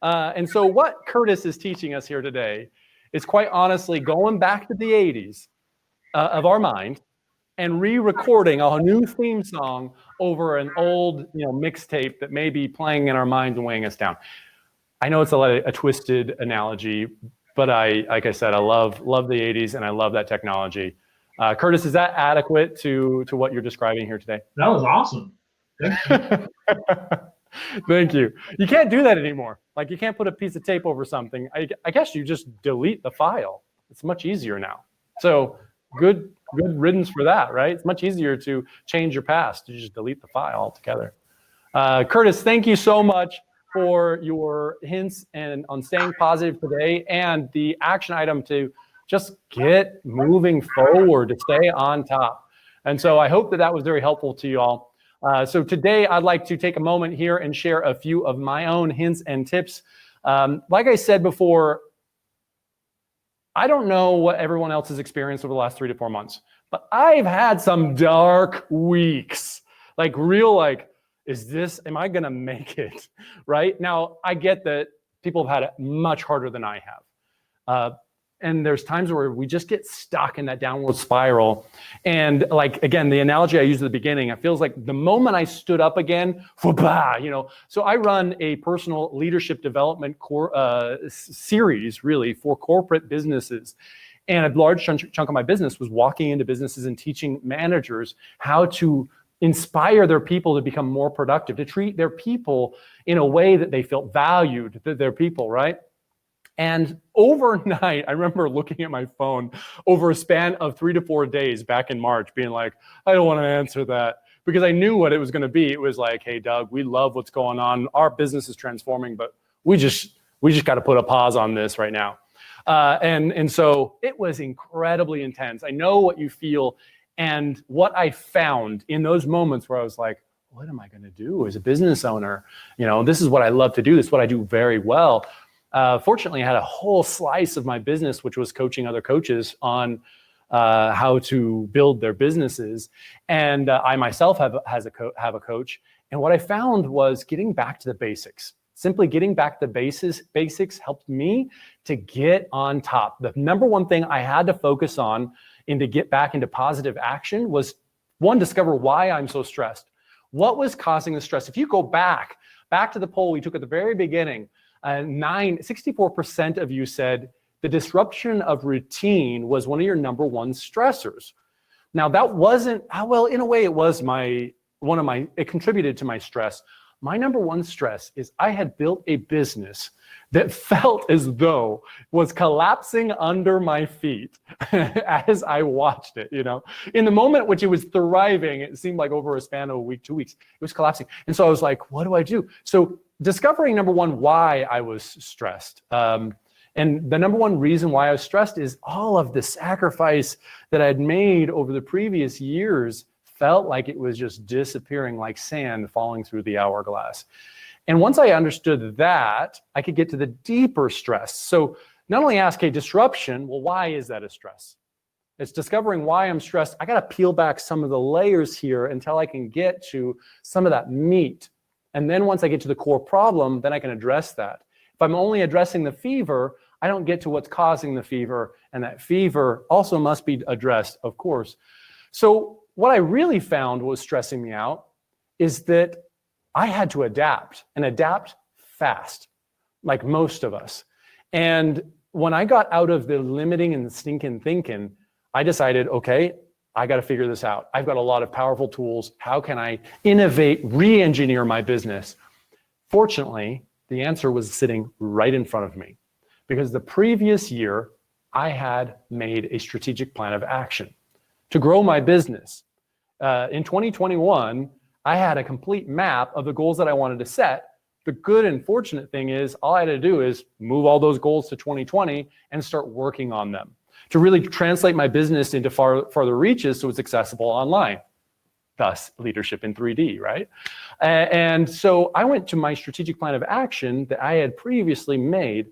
And so what Curtis is teaching us here today is quite honestly going back to the 80s of our mind and re-recording a new theme song over an old mixtape that may be playing in our minds and weighing us down. I know it's a twisted analogy, but like I said, I love the 80s and I love that technology. Curtis, is that adequate to what you're describing here today? That was awesome. Thank you. You can't do that anymore. Like, you can't put a piece of tape over something. I guess you just delete the file. It's much easier now. So good riddance for that, right? It's much easier to change your past. You just delete the file altogether. Curtis, thank you so much for your hints and on staying positive today, and the action item to just get moving forward, to stay on top. And so I hope that that was very helpful to you all. So today I'd like to take a moment here and share a few of my own hints and tips. Like I said before, I don't know what everyone else has experienced over the last 3 to 4 months, but I've had some dark weeks, like real, like, am I gonna make it, right? Now, I get that people have had it much harder than I have. And there's times where we just get stuck in that downward spiral. And like, again, the analogy I used at the beginning, it feels like the moment I stood up again, so I run a personal leadership development series really for corporate businesses. And a large chunk of my business was walking into businesses and teaching managers how to inspire their people to become more productive, to treat their people in a way that they felt valued, their people, right? And overnight, I remember looking at my phone over a span of 3 to 4 days back in March, being like, I don't want to answer that, because I knew what it was going to be. It was like, hey, Doug, we love what's going on. Our business is transforming, but we just got to put a pause on this right now. And so it was incredibly intense. I know what you feel. And what I found in those moments where I was like, what am I going to do as a business owner? This is what I love to do. This is what I do very well. Fortunately, I had a whole slice of my business, which was coaching other coaches on how to build their businesses. And I myself have a coach. And what I found was getting back to the basics. Simply getting back to the basics helped me to get on top. The number one thing I had to focus on and to get back into positive action was, one, discover why I'm so stressed. What was causing the stress? If you go back to the poll we took at the very beginning, 64% of you said the disruption of routine was one of your number one stressors. Now that wasn't, well, in a way it was it contributed to my stress. My number one stress is I had built a business that felt as though was collapsing under my feet as I watched it, In the moment which it was thriving, it seemed like over a span of a week, 2 weeks, it was collapsing. And so I was like, what do I do? So discovering, number one, why I was stressed. And the number one reason why I was stressed is all of the sacrifice that I'd made over the previous years felt like it was just disappearing like sand falling through the hourglass. And once I understood that, I could get to the deeper stress. So not only ask, hey, disruption, well, why is that a stress? It's discovering why I'm stressed. I got to peel back some of the layers here until I can get to some of that meat. And then once I get to the core problem, then I can address that. If I'm only addressing the fever, I don't get to what's causing the fever. And that fever also must be addressed, of course. So what I really found was stressing me out is that I had to adapt and adapt fast, like most of us. And when I got out of the limiting and the stinking thinking, I decided, okay, I got to figure this out. I've got a lot of powerful tools. How can I innovate, re-engineer my business? Fortunately, the answer was sitting right in front of me, because the previous year I had made a strategic plan of action to grow my business. In 2021, I had a complete map of the goals that I wanted to set. The good and fortunate thing is all I had to do is move all those goals to 2020 and start working on them to really translate my business into farther reaches so it's accessible online. Thus, leadership in 3D, right? And so I went to my strategic plan of action that I had previously made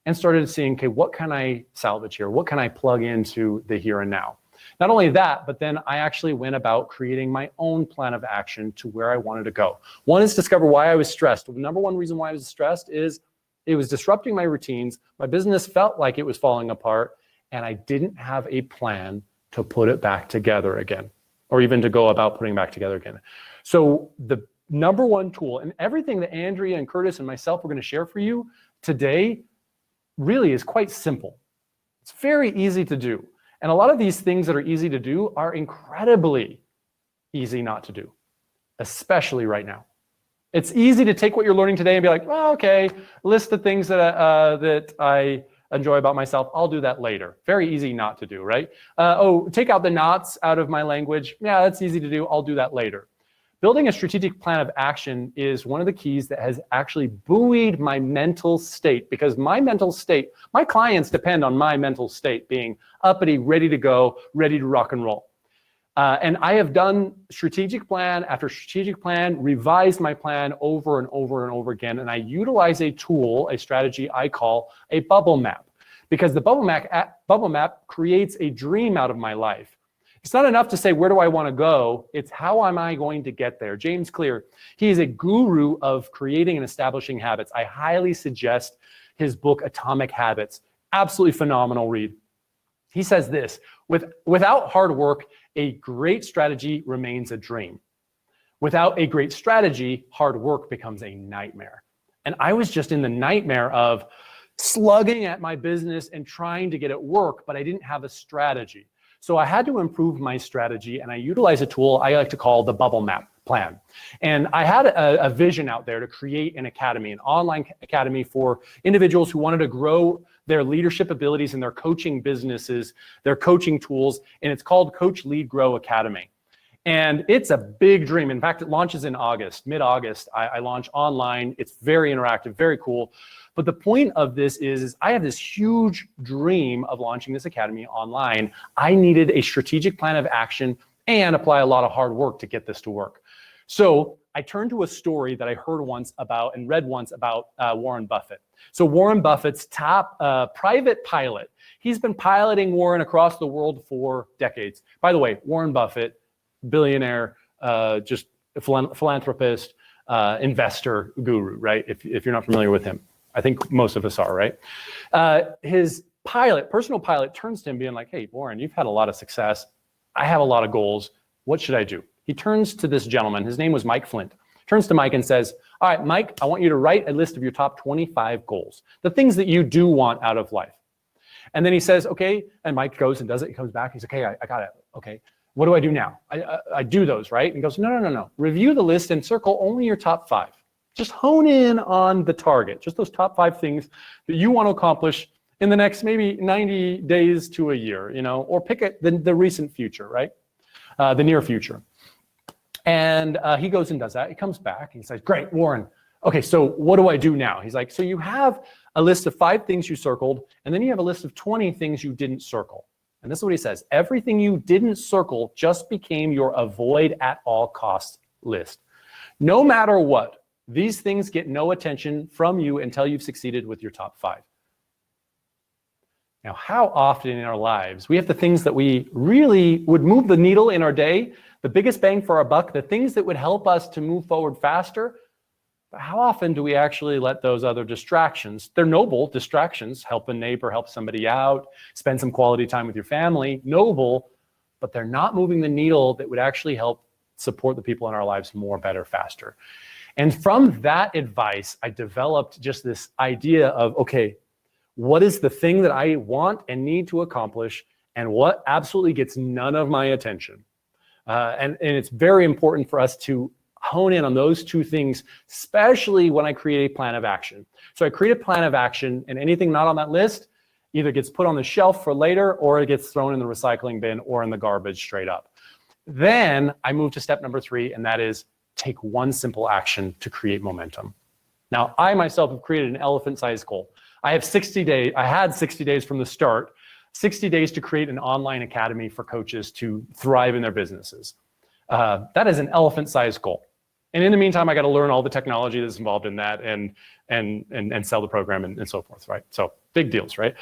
and started seeing, okay, what can I salvage here? What can I plug into the here and now? Not only that, but then I actually went about creating my own plan of action to where I wanted to go. One is discover why I was stressed. The number one reason why I was stressed is it was disrupting my routines. My business felt like it was falling apart, and I didn't have a plan to put it back together again, or even to go about putting it back together again. So the number one tool, and everything that Andrea and Curtis and myself are going to share for you today really is quite simple. It's very easy to do. And a lot of these things that are easy to do are incredibly easy not to do, especially right now. It's easy to take what you're learning today and be like, well, okay, list the things that enjoy about myself? I'll do that later. Very easy not to do, right? Take out the knots out of my language. Yeah, that's easy to do. I'll do that later. Building a strategic plan of action is one of the keys that has actually buoyed my mental state, because my mental state, my clients depend on my mental state being uppity, ready to go, ready to rock and roll. And I have done strategic plan after strategic plan, revised my plan over and over and over again. And I utilize a tool, a strategy I call a bubble map, because the bubble map creates a dream out of my life. It's not enough to say, where do I want to go? It's how am I going to get there? James Clear, he is a guru of creating and establishing habits. I highly suggest his book, Atomic Habits. Absolutely phenomenal read. He says this, without hard work, a great strategy remains a dream. Without a great strategy, hard work becomes a nightmare. And I was just in the nightmare of slugging at my business and trying to get it work, but I didn't have a strategy. So I had to improve my strategy, and I utilized a tool I like to call the bubble map plan. And I had a vision out there to create an academy, an online academy for individuals who wanted to grow their leadership abilities in their coaching businesses, their coaching tools, and it's called Coach Lead Grow Academy. And it's a big dream. In fact, it launches in August, mid-August. I launch online. It's very interactive, very cool. But the point of this is I have this huge dream of launching this academy online. I needed a strategic plan of action and apply a lot of hard work to get this to work. So I turned to a story that I heard once about and read once about Warren Buffett. So Warren Buffett's top private pilot, he's been piloting Warren across the world for decades. By the way, Warren Buffett, billionaire, just a philanthropist, investor guru, right? If you're not familiar with him. I think most of us are, right? His personal pilot turns to him being like, hey, Warren, you've had a lot of success. I have a lot of goals. What should I do? He turns to this gentleman. His name was Mike Flint. Turns to Mike and says, all right, Mike, I want you to write a list of your top 25 goals, the things that you do want out of life. And then he says, okay, and Mike goes and does it. He comes back. He's like, okay, I got it. Okay, what do I do now? I do those, right? And he goes, no. Review the list and circle only your top 5. Just hone in on the target, just those top 5 things that you want to accomplish in the next maybe 90 days to a year, or pick the recent future, right? The near future. And he goes and does that. He comes back and he says, great, Warren. Okay, so what do I do now? He's like, so you have a list of 5 things you circled, and then you have a list of 20 things you didn't circle. And this is what he says. Everything you didn't circle just became your avoid at all costs list. No matter what, these things get no attention from you until you've succeeded with your top 5. Now, how often in our lives, we have the things that we really would move the needle in our day, the biggest bang for our buck, the things that would help us to move forward faster, but how often do we actually let those other distractions, they're noble distractions, help a neighbor, help somebody out, spend some quality time with your family, noble, but they're not moving the needle that would actually help support the people in our lives more, better, faster. And from that advice, I developed just this idea of, okay, what is the thing that I want and need to accomplish, and what absolutely gets none of my attention? And it's very important for us to hone in on those 2 things, especially when I create a plan of action. So I create a plan of action, and anything not on that list either gets put on the shelf for later, or it gets thrown in the recycling bin or in the garbage straight up. Then I move to step number 3, and that is take one simple action to create momentum. Now, I myself have created an elephant-sized goal. I had 60 days from the start, 60 days to create an online academy for coaches to thrive in their businesses. That is an elephant-sized goal. And in the meantime, I got to learn all the technology that's involved in that and sell the program and so forth, right? So big deals, right?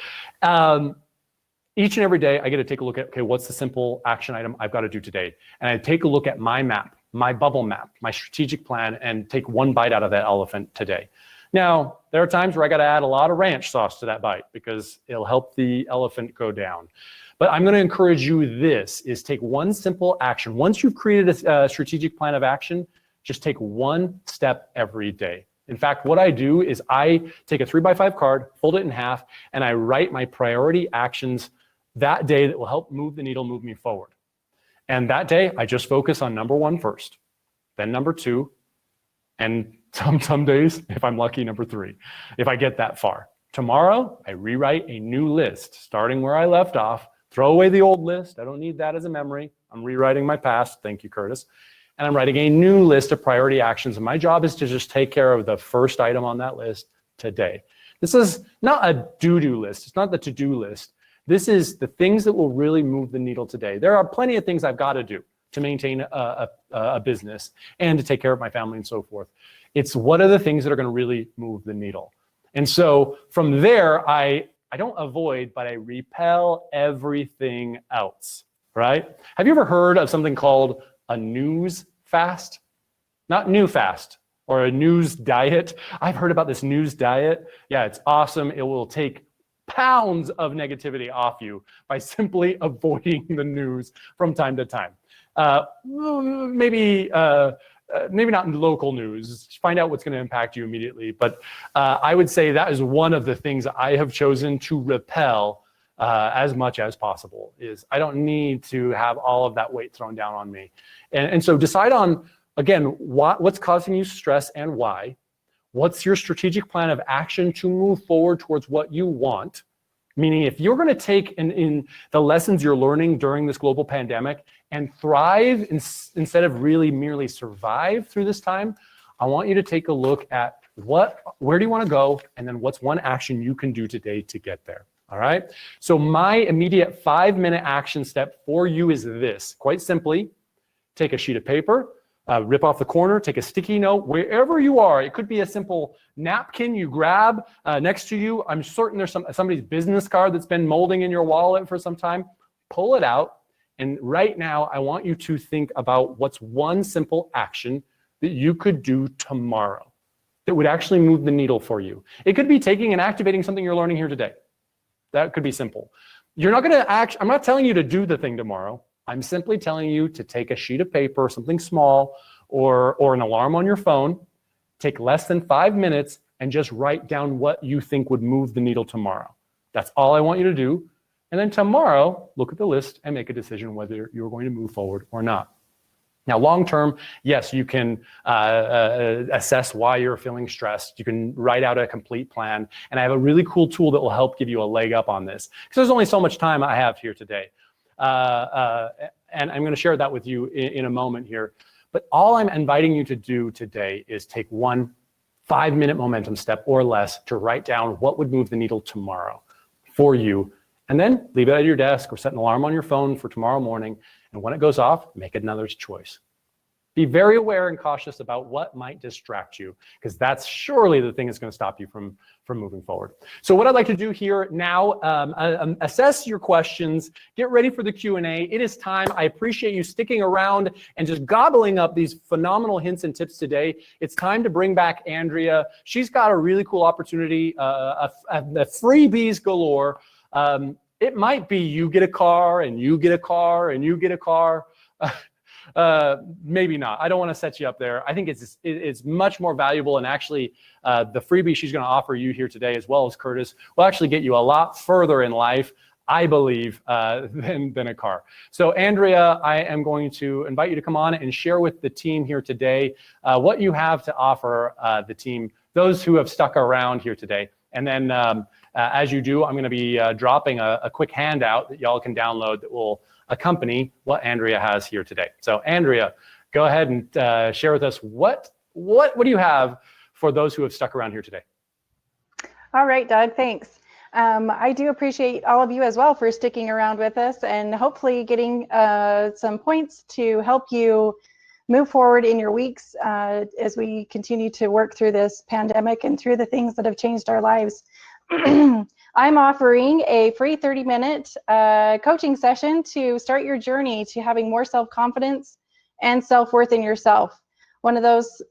Each and every day, I get to take a look at, okay, what's the simple action item I've got to do today? And I take a look at my map, my bubble map, my strategic plan, and take one bite out of that elephant today. Now, there are times where I got to add a lot of ranch sauce to that bite because it'll help the elephant go down. But I'm going to encourage you is take one simple action. Once you've created a strategic plan of action, just take one step every day. In fact, what I do is I take a 3x5 card, fold it in half, and I write my priority actions that day that will help move the needle, move me forward. And that day, I just focus on number 1 first, then number 2, and some days, if I'm lucky, number 3, if I get that far. Tomorrow, I rewrite a new list, starting where I left off. Throw away the old list. I don't need that as a memory. I'm rewriting my past. Thank you, Curtis. And I'm writing a new list of priority actions. And my job is to just take care of the first item on that list today. This is not a do-do list. It's not the to-do list. This is the things that will really move the needle today. There are plenty of things I've got to do to maintain a business and to take care of my family and so forth. It's what are the things that are going to really move the needle. And so from there, I don't avoid, but I repel everything else, right? Have you ever heard of something called a news fast? Not new fast or a news diet. I've heard about this news diet. Yeah, it's awesome. It will take pounds of negativity off you by simply avoiding the news from time to time. Maybe not in local news. Find out what's going to impact you immediately. But I would say that is one of the things I have chosen to repel as much as possible. Is I don't need to have all of that weight thrown down on me. And so decide on, again, what's causing you stress and why. What's your strategic plan of action to move forward towards what you want? Meaning if you're going to take in the lessons you're learning during this global pandemic and thrive instead of really merely survive through this time, I want you to take a look at where do you want to go, and then what's one action you can do today to get there. All right. So my immediate 5-minute action step for you is this. Quite simply, take a sheet of paper, rip off the corner, take a sticky note, wherever you are. It could be a simple napkin you grab next to you. I'm certain there's somebody's business card that's been molding in your wallet for some time. Pull it out. And right now, I want you to think about what's one simple action that you could do tomorrow that would actually move the needle for you. It could be taking and activating something you're learning here today. That could be simple. You're not going to I'm not telling you to do the thing tomorrow. I'm simply telling you to take a sheet of paper, something small, or an alarm on your phone, take less than 5 minutes, and just write down what you think would move the needle tomorrow. That's all I want you to do. And then tomorrow, look at the list and make a decision whether you're going to move forward or not. Now, long term, yes, you can assess why you're feeling stressed. You can write out a complete plan. And I have a really cool tool that will help give you a leg up on this, because there's only so much time I have here today. And I'm going to share that with you in a moment here. But all I'm inviting you to do today is take one 5-minute momentum step or less to write down what would move the needle tomorrow for you. And then leave it at your desk or set an alarm on your phone for tomorrow morning. And when it goes off, make another choice. Be very aware and cautious about what might distract you, because that's surely the thing that's going to stop you from moving forward. So what I'd like to do here now, assess your questions, get ready for the Q&A. It is time. I appreciate you sticking around and just gobbling up these phenomenal hints and tips today. It's time to bring back Andrea. She's got a really cool opportunity, a freebies galore. It might be you get a car and you get a car and you get a car. Maybe not. I don't want to set you up there. I think it's much more valuable, and actually the freebie she's going to offer you here today, as well as Curtis, will actually get you a lot further in life, I believe, than a car. So Andrea, I am going to invite you to come on and share with the team here today what you have to offer the team, those who have stuck around here today. And then as you do, I'm going to be dropping a quick handout that y'all can download that will accompany what Andrea has here today. So Andrea, go ahead and share with us what do you have for those who have stuck around here today? All right, Doug, thanks. I do appreciate all of you as well for sticking around with us and hopefully getting some points to help you move forward in your weeks as we continue to work through this pandemic and through the things that have changed our lives. I'm offering a free 30-minute coaching session to start your journey to having more self-confidence and self-worth in yourself. One of those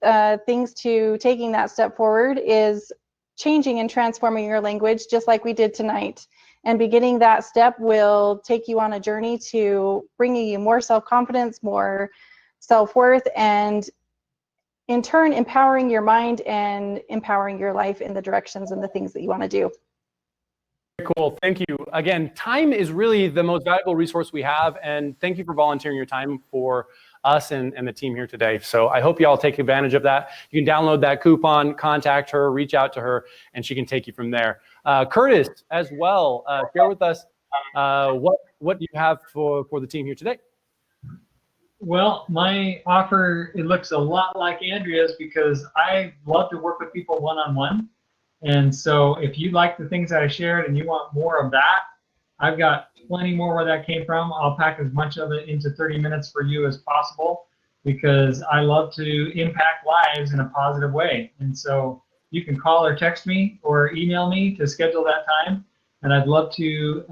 things to taking that step forward is changing and transforming your language, just like we did tonight. And beginning that step will take you on a journey to bringing you more self-confidence, more self-worth, and in turn, empowering your mind and empowering your life in the directions and the things that you want to do. Cool. Thank you. Again, time is really the most valuable resource we have, and thank you for volunteering your time for us and the team here today. So I hope you all take advantage of that. You can download that coupon, contact her, reach out to her, and she can take you from there. Curtis, as well, share with us what you have for the team here today. Well, my offer, it looks a lot like Andrea's because I love to work with people one-on-one. And so if you like the things that I shared and you want more of that, I've got plenty more where that came from. I'll pack as much of it into 30 minutes for you as possible because I love to impact lives in a positive way. And so you can call or text me or email me to schedule that time. And I'd love to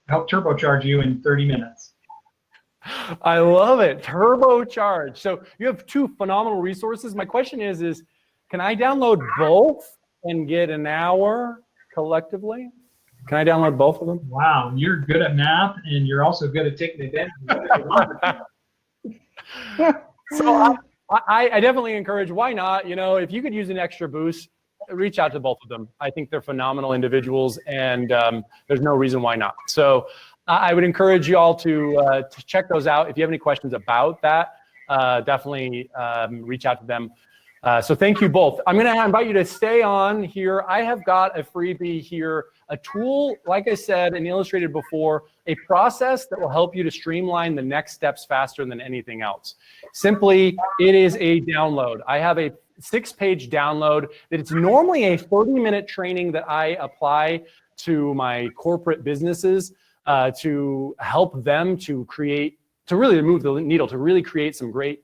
help turbocharge you in 30 minutes. I love it. Turbocharge. So you have two phenomenal resources. My question is can I download both and get an hour collectively? Can I download both of them? Wow, you're good at math and you're also good at taking advantage of So I definitely encourage, why not? You know, if you could use an extra boost, reach out to both of them. I think they're phenomenal individuals, and there's no reason why not. So I would encourage you all to check those out. If you have any questions about that, definitely reach out to them. So thank you both. I'm going to invite you to stay on here. I have got a freebie here, a tool, like I said and illustrated before, a process that will help you to streamline the next steps faster than anything else. Simply, it is a download. I have a 6-page download that it's normally a 30-minute training that I apply to my corporate businesses to help them to really move the needle, to really create some great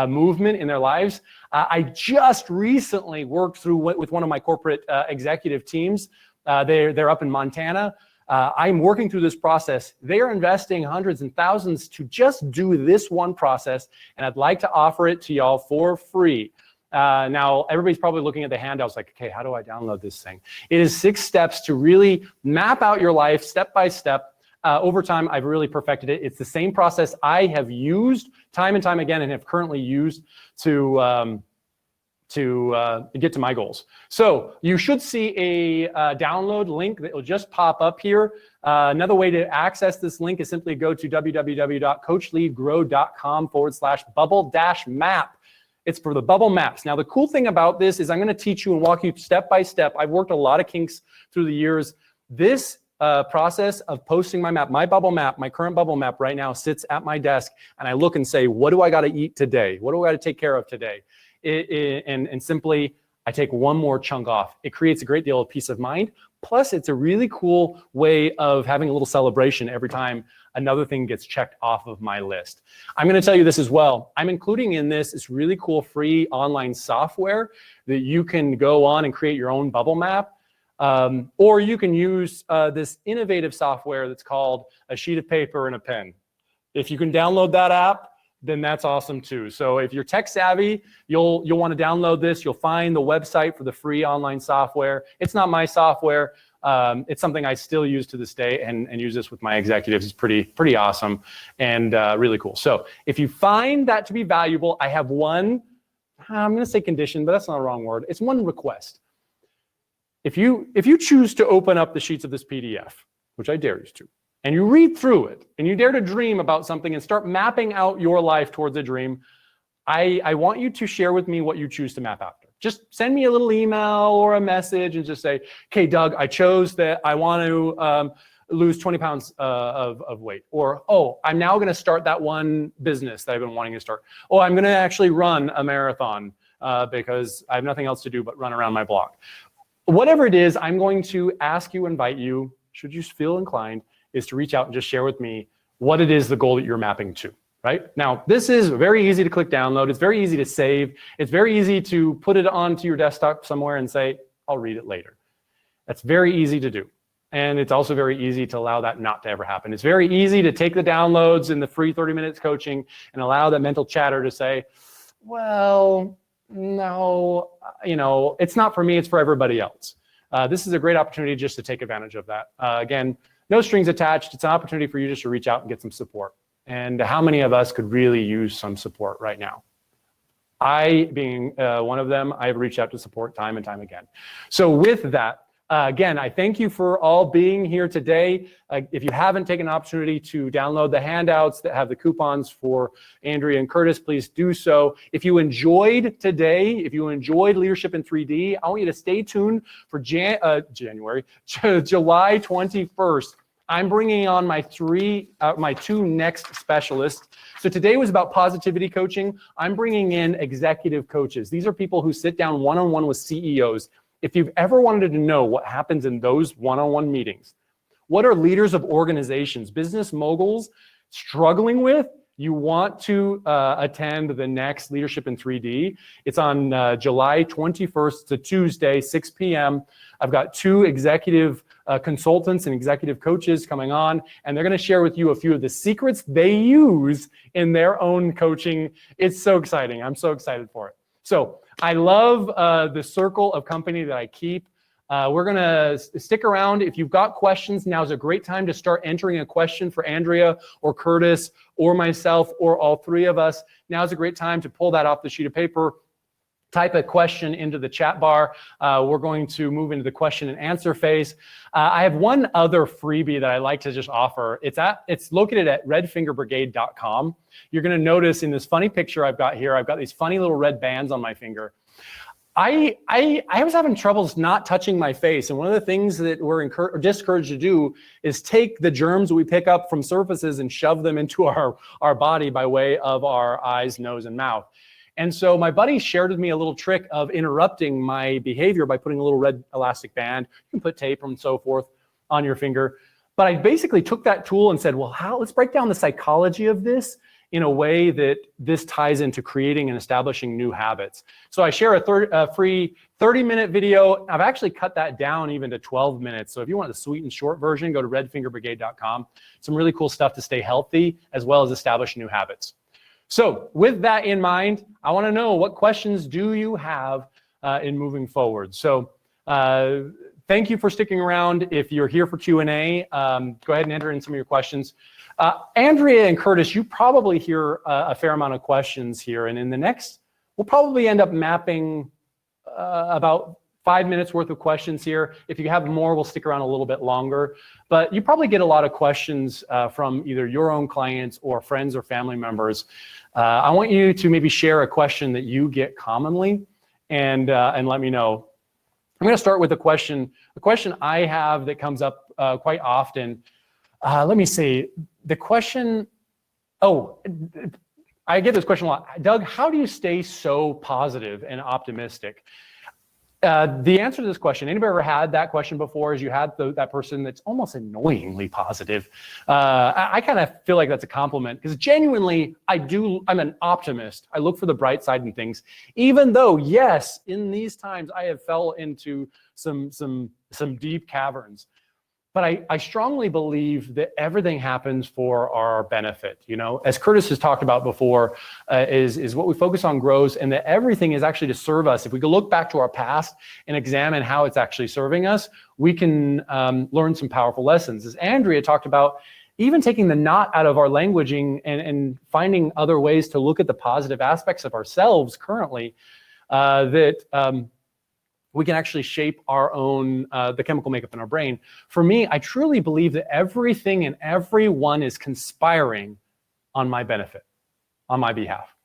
movement in their lives. I just recently worked through with one of my corporate executive teams. They're up in Montana. I'm working through this process. They are investing hundreds and thousands to just do this one process, and I'd like to offer it to y'all for free. Now, everybody's probably looking at the handouts like, okay, how do I download this thing? It is 6 steps to really map out your life step by step. Over time, I've really perfected it. It's the same process I have used time and time again and have currently used to get to my goals. So you should see a download link that will just pop up here. Another way to access this link is simply go to www.coachleadgrow.com/bubble-map. It's for the bubble maps. Now, the cool thing about this is I'm going to teach you and walk you step by step. I've worked a lot of kinks through the years. This process of posting my map, my bubble map, my current bubble map right now sits at my desk, and I look and say, what do I got to eat today? What do I got to take care of today? And simply, I take one more chunk off. It creates a great deal of peace of mind. Plus, it's a really cool way of having a little celebration every time another thing gets checked off of my list. I'm going to tell you this as well. I'm including in this really cool free online software that you can go on and create your own bubble map. Or you can use this innovative software that's called a sheet of paper and a pen. If you can download that app, then that's awesome too. So if you're tech savvy, you'll want to download this. You'll find the website for the free online software. It's not my software. It's something I still use to this day and use this with my executives. It's pretty awesome and really cool. So if you find that to be valuable, I have one, I'm going to say condition, but that's not a wrong word. It's one request. If you choose to open up the sheets of this PDF, which I dare you to, and you read through it, and you dare to dream about something and start mapping out your life towards a dream, I want you to share with me what you choose to map after. Just send me a little email or a message and just say, okay, Doug, I chose that I want to lose 20 pounds of weight. Or, oh, I'm now going to start that one business that I've been wanting to start. Oh, I'm going to actually run a marathon because I have nothing else to do but run around my block. Whatever it is, I'm going to ask you, invite you, should you feel inclined, is to reach out and just share with me what it is, the goal that you're mapping to, right? Now, this is very easy to click download. It's very easy to save. It's very easy to put it onto your desktop somewhere and say, I'll read it later. That's very easy to do. And it's also very easy to allow that not to ever happen. It's very easy to take the downloads and the free 30 minutes coaching and allow that mental chatter to say, well, no, it's not for me, it's for everybody else. This is a great opportunity just to take advantage of that. Again, no strings attached. It's an opportunity for you just to reach out and get some support. And how many of us could really use some support right now? I, being one of them, I've reached out to support time and time again. So with that, Again, I thank you for all being here today. If you haven't taken an opportunity to download the handouts that have the coupons for Andrea and Curtis, please do so. If you enjoyed today, if you enjoyed Leadership in 3D, I want you to stay tuned for July 21st. I'm bringing on my two next specialists. So today was about positivity coaching. I'm bringing in executive coaches. These are people who sit down one-on-one with CEOs. If you've ever wanted to know what happens in those one-on-one meetings, what are leaders of organizations, business moguls struggling with, you want to attend the next Leadership in 3D. It's on July 21st, to Tuesday, 6 p.m. I've got two executive consultants and executive coaches coming on, and they're going to share with you a few of the secrets they use in their own coaching. It's so exciting. I'm so excited for it. So I love the circle of company that I keep. We're going to stick around. If you've got questions, now's a great time to start entering a question for Andrea or Curtis or myself or all three of us. Now's a great time to pull that off the sheet of paper, type a question into the chat bar. We're going to move into the question and answer phase. I have one other freebie that I like to just offer. It's located at redfingerbrigade.com. You're going to notice in this funny picture I've got here, I've got these funny little red bands on my finger. I was having troubles not touching my face, and one of the things that we're discouraged to do is take the germs we pick up from surfaces and shove them into our body by way of our eyes, nose, and mouth. And so my buddy shared with me a little trick of interrupting my behavior by putting a little red elastic band. You can put tape and so forth on your finger. But I basically took that tool and said, well, let's break down the psychology of this in a way that this ties into creating and establishing new habits. So I share a free 30-minute video. I've actually cut that down even to 12 minutes. So if you want the sweet and short version, go to redfingerbrigade.com. Some really cool stuff to stay healthy as well as establish new habits. So with that in mind, I want to know, what questions do you have in moving forward? So thank you for sticking around. If you're here for Q&A, go ahead and enter in some of your questions. Andrea and Curtis, you probably hear a fair amount of questions here. And in the next, we'll probably end up mapping about 5 minutes worth of questions here. If you have more, we'll stick around a little bit longer. But you probably get a lot of questions from either your own clients or friends or family members. I want you to maybe share a question that you get commonly and let me know. I'm going to start with a question I have that comes up quite often. Let me see. The question, I get this question a lot. Doug, how do you stay so positive and optimistic? The answer to this question, anybody ever had that question before, is you had that person that's almost annoyingly positive. I kind of feel like that's a compliment, because genuinely, I'm an optimist. I look for the bright side in things, even though, yes, in these times I have fell into some deep caverns. But I strongly believe that everything happens for our benefit. You know, as Curtis has talked about before, is what we focus on grows, and that everything is actually to serve us. If we can look back to our past and examine how it's actually serving us, we can learn some powerful lessons. As Andrea talked about, even taking the knot out of our languaging and finding other ways to look at the positive aspects of ourselves currently, we can actually shape our own, the chemical makeup in our brain. For me, I truly believe that everything and everyone is conspiring on my benefit, on my behalf.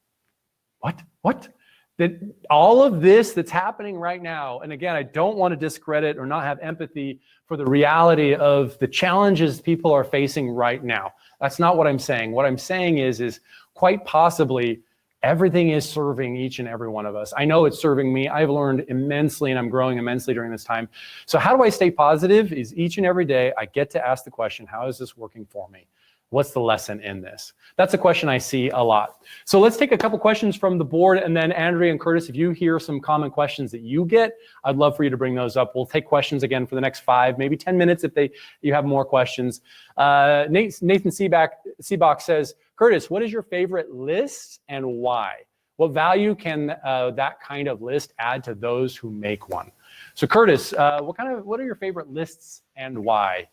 What? That all of this that's happening right now, and again, I don't want to discredit or not have empathy for the reality of the challenges people are facing right now. That's not what I'm saying. What I'm saying is quite possibly everything is serving each and every one of us. I know it's serving me. I've learned immensely, and I'm growing immensely during this time. So how do I stay positive? Is each and every day I get to ask the question, how is this working for me? What's the lesson in this? That's a question I see a lot. So let's take a couple questions from the board, and then Andrea and Curtis, if you hear some common questions that you get, I'd love for you to bring those up. We'll take questions again for the next 5, maybe 10 minutes if you have more questions. Nathan Seabach says, Curtis, what is your favorite list and why? What value can that kind of list add to those who make one? So Curtis, what are your favorite lists and why?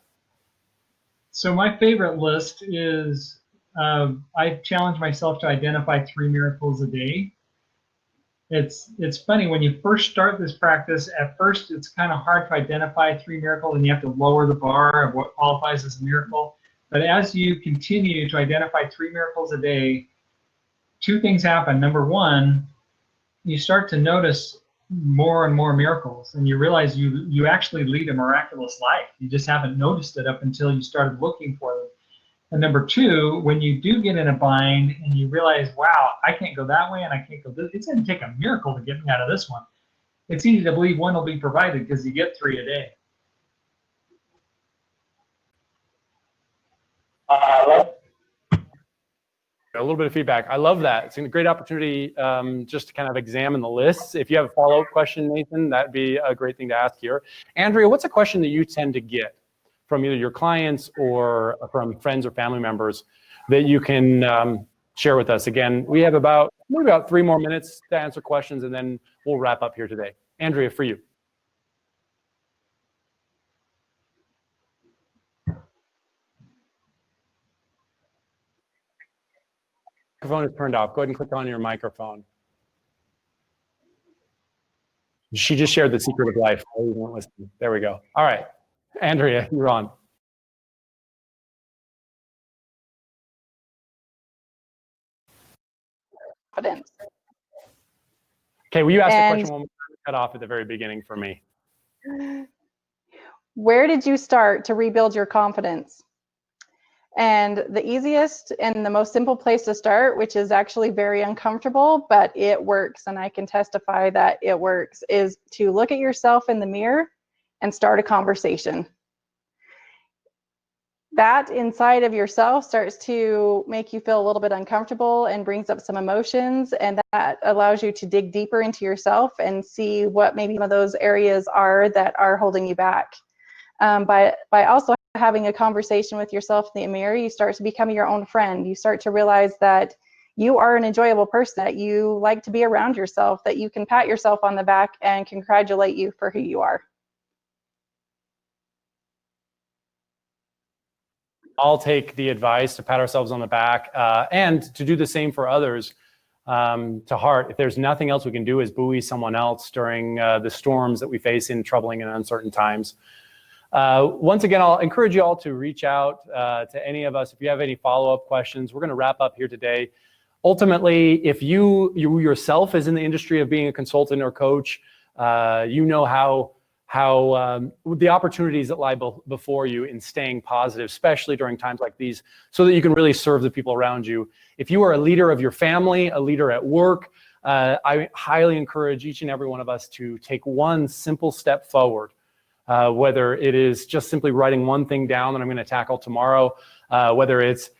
So my favorite list is, I challenge myself to identify 3 miracles a day. It's funny when you first start this practice. At first, it's kind of hard to identify 3 miracles, and you have to lower the bar of what qualifies as a miracle. But as you continue to identify 3 miracles a day, 2 things happen. Number one, you start to notice more and more miracles, and you realize you actually lead a miraculous life. You just haven't noticed it up until you started looking for them. And number 2, when you do get in a bind and you realize, wow, I can't go that way and I can't go this, it's going to take a miracle to get me out of this one. It's easy to believe one will be provided because you get 3 a day. A little bit of feedback. I love that. It's a great opportunity just to kind of examine the lists. If you have a follow-up question, Nathan, that'd be a great thing to ask here. Andrea, what's a question that you tend to get from either your clients or from friends or family members that you can share with us? Again, we have maybe about 3 more minutes to answer questions, and then we'll wrap up here today. Andrea, for you. Microphone is turned off. Go ahead and click on your microphone. She just shared the secret of life. Oh, you won't listen. There we go. All right, Andrea, you're on. Confidence. Okay, will you ask the question one more time? Cut off at the very beginning for me. Where did you start to rebuild your confidence? And the easiest and the most simple place to start, which is actually very uncomfortable, but it works, and I can testify that it works, is to look at yourself in the mirror and start a conversation. That inside of yourself starts to make you feel a little bit uncomfortable and brings up some emotions, and that allows you to dig deeper into yourself and see what maybe some of those areas are that are holding you back. By also having a conversation with yourself in the mirror, you start to become your own friend. You start to realize that you are an enjoyable person, that you like to be around yourself, that you can pat yourself on the back and congratulate you for who you are. I'll take the advice to pat ourselves on the back and to do the same for others to heart. If there's nothing else we can do is buoy someone else during the storms that we face in troubling and uncertain times. Once again, I'll encourage you all to reach out to any of us if you have any follow-up questions. We're going to wrap up here today. Ultimately, if you yourself is in the industry of being a consultant or coach, you know how the opportunities that lie before you in staying positive, especially during times like these, so that you can really serve the people around you. If you are a leader of your family, a leader at work, I highly encourage each and every one of us to take one simple step forward. Whether it is just simply writing one thing down that I'm going to tackle tomorrow, whether it's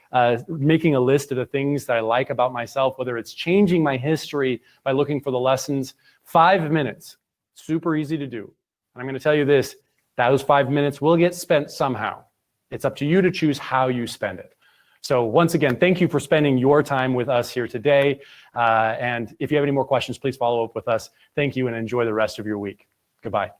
making a list of the things that I like about myself, whether it's changing my history by looking for the lessons. 5 minutes, super easy to do. And I'm going to tell you this, those 5 minutes will get spent somehow. It's up to you to choose how you spend it. So once again, thank you for spending your time with us here today. And if you have any more questions, please follow up with us. Thank you and enjoy the rest of your week. Goodbye.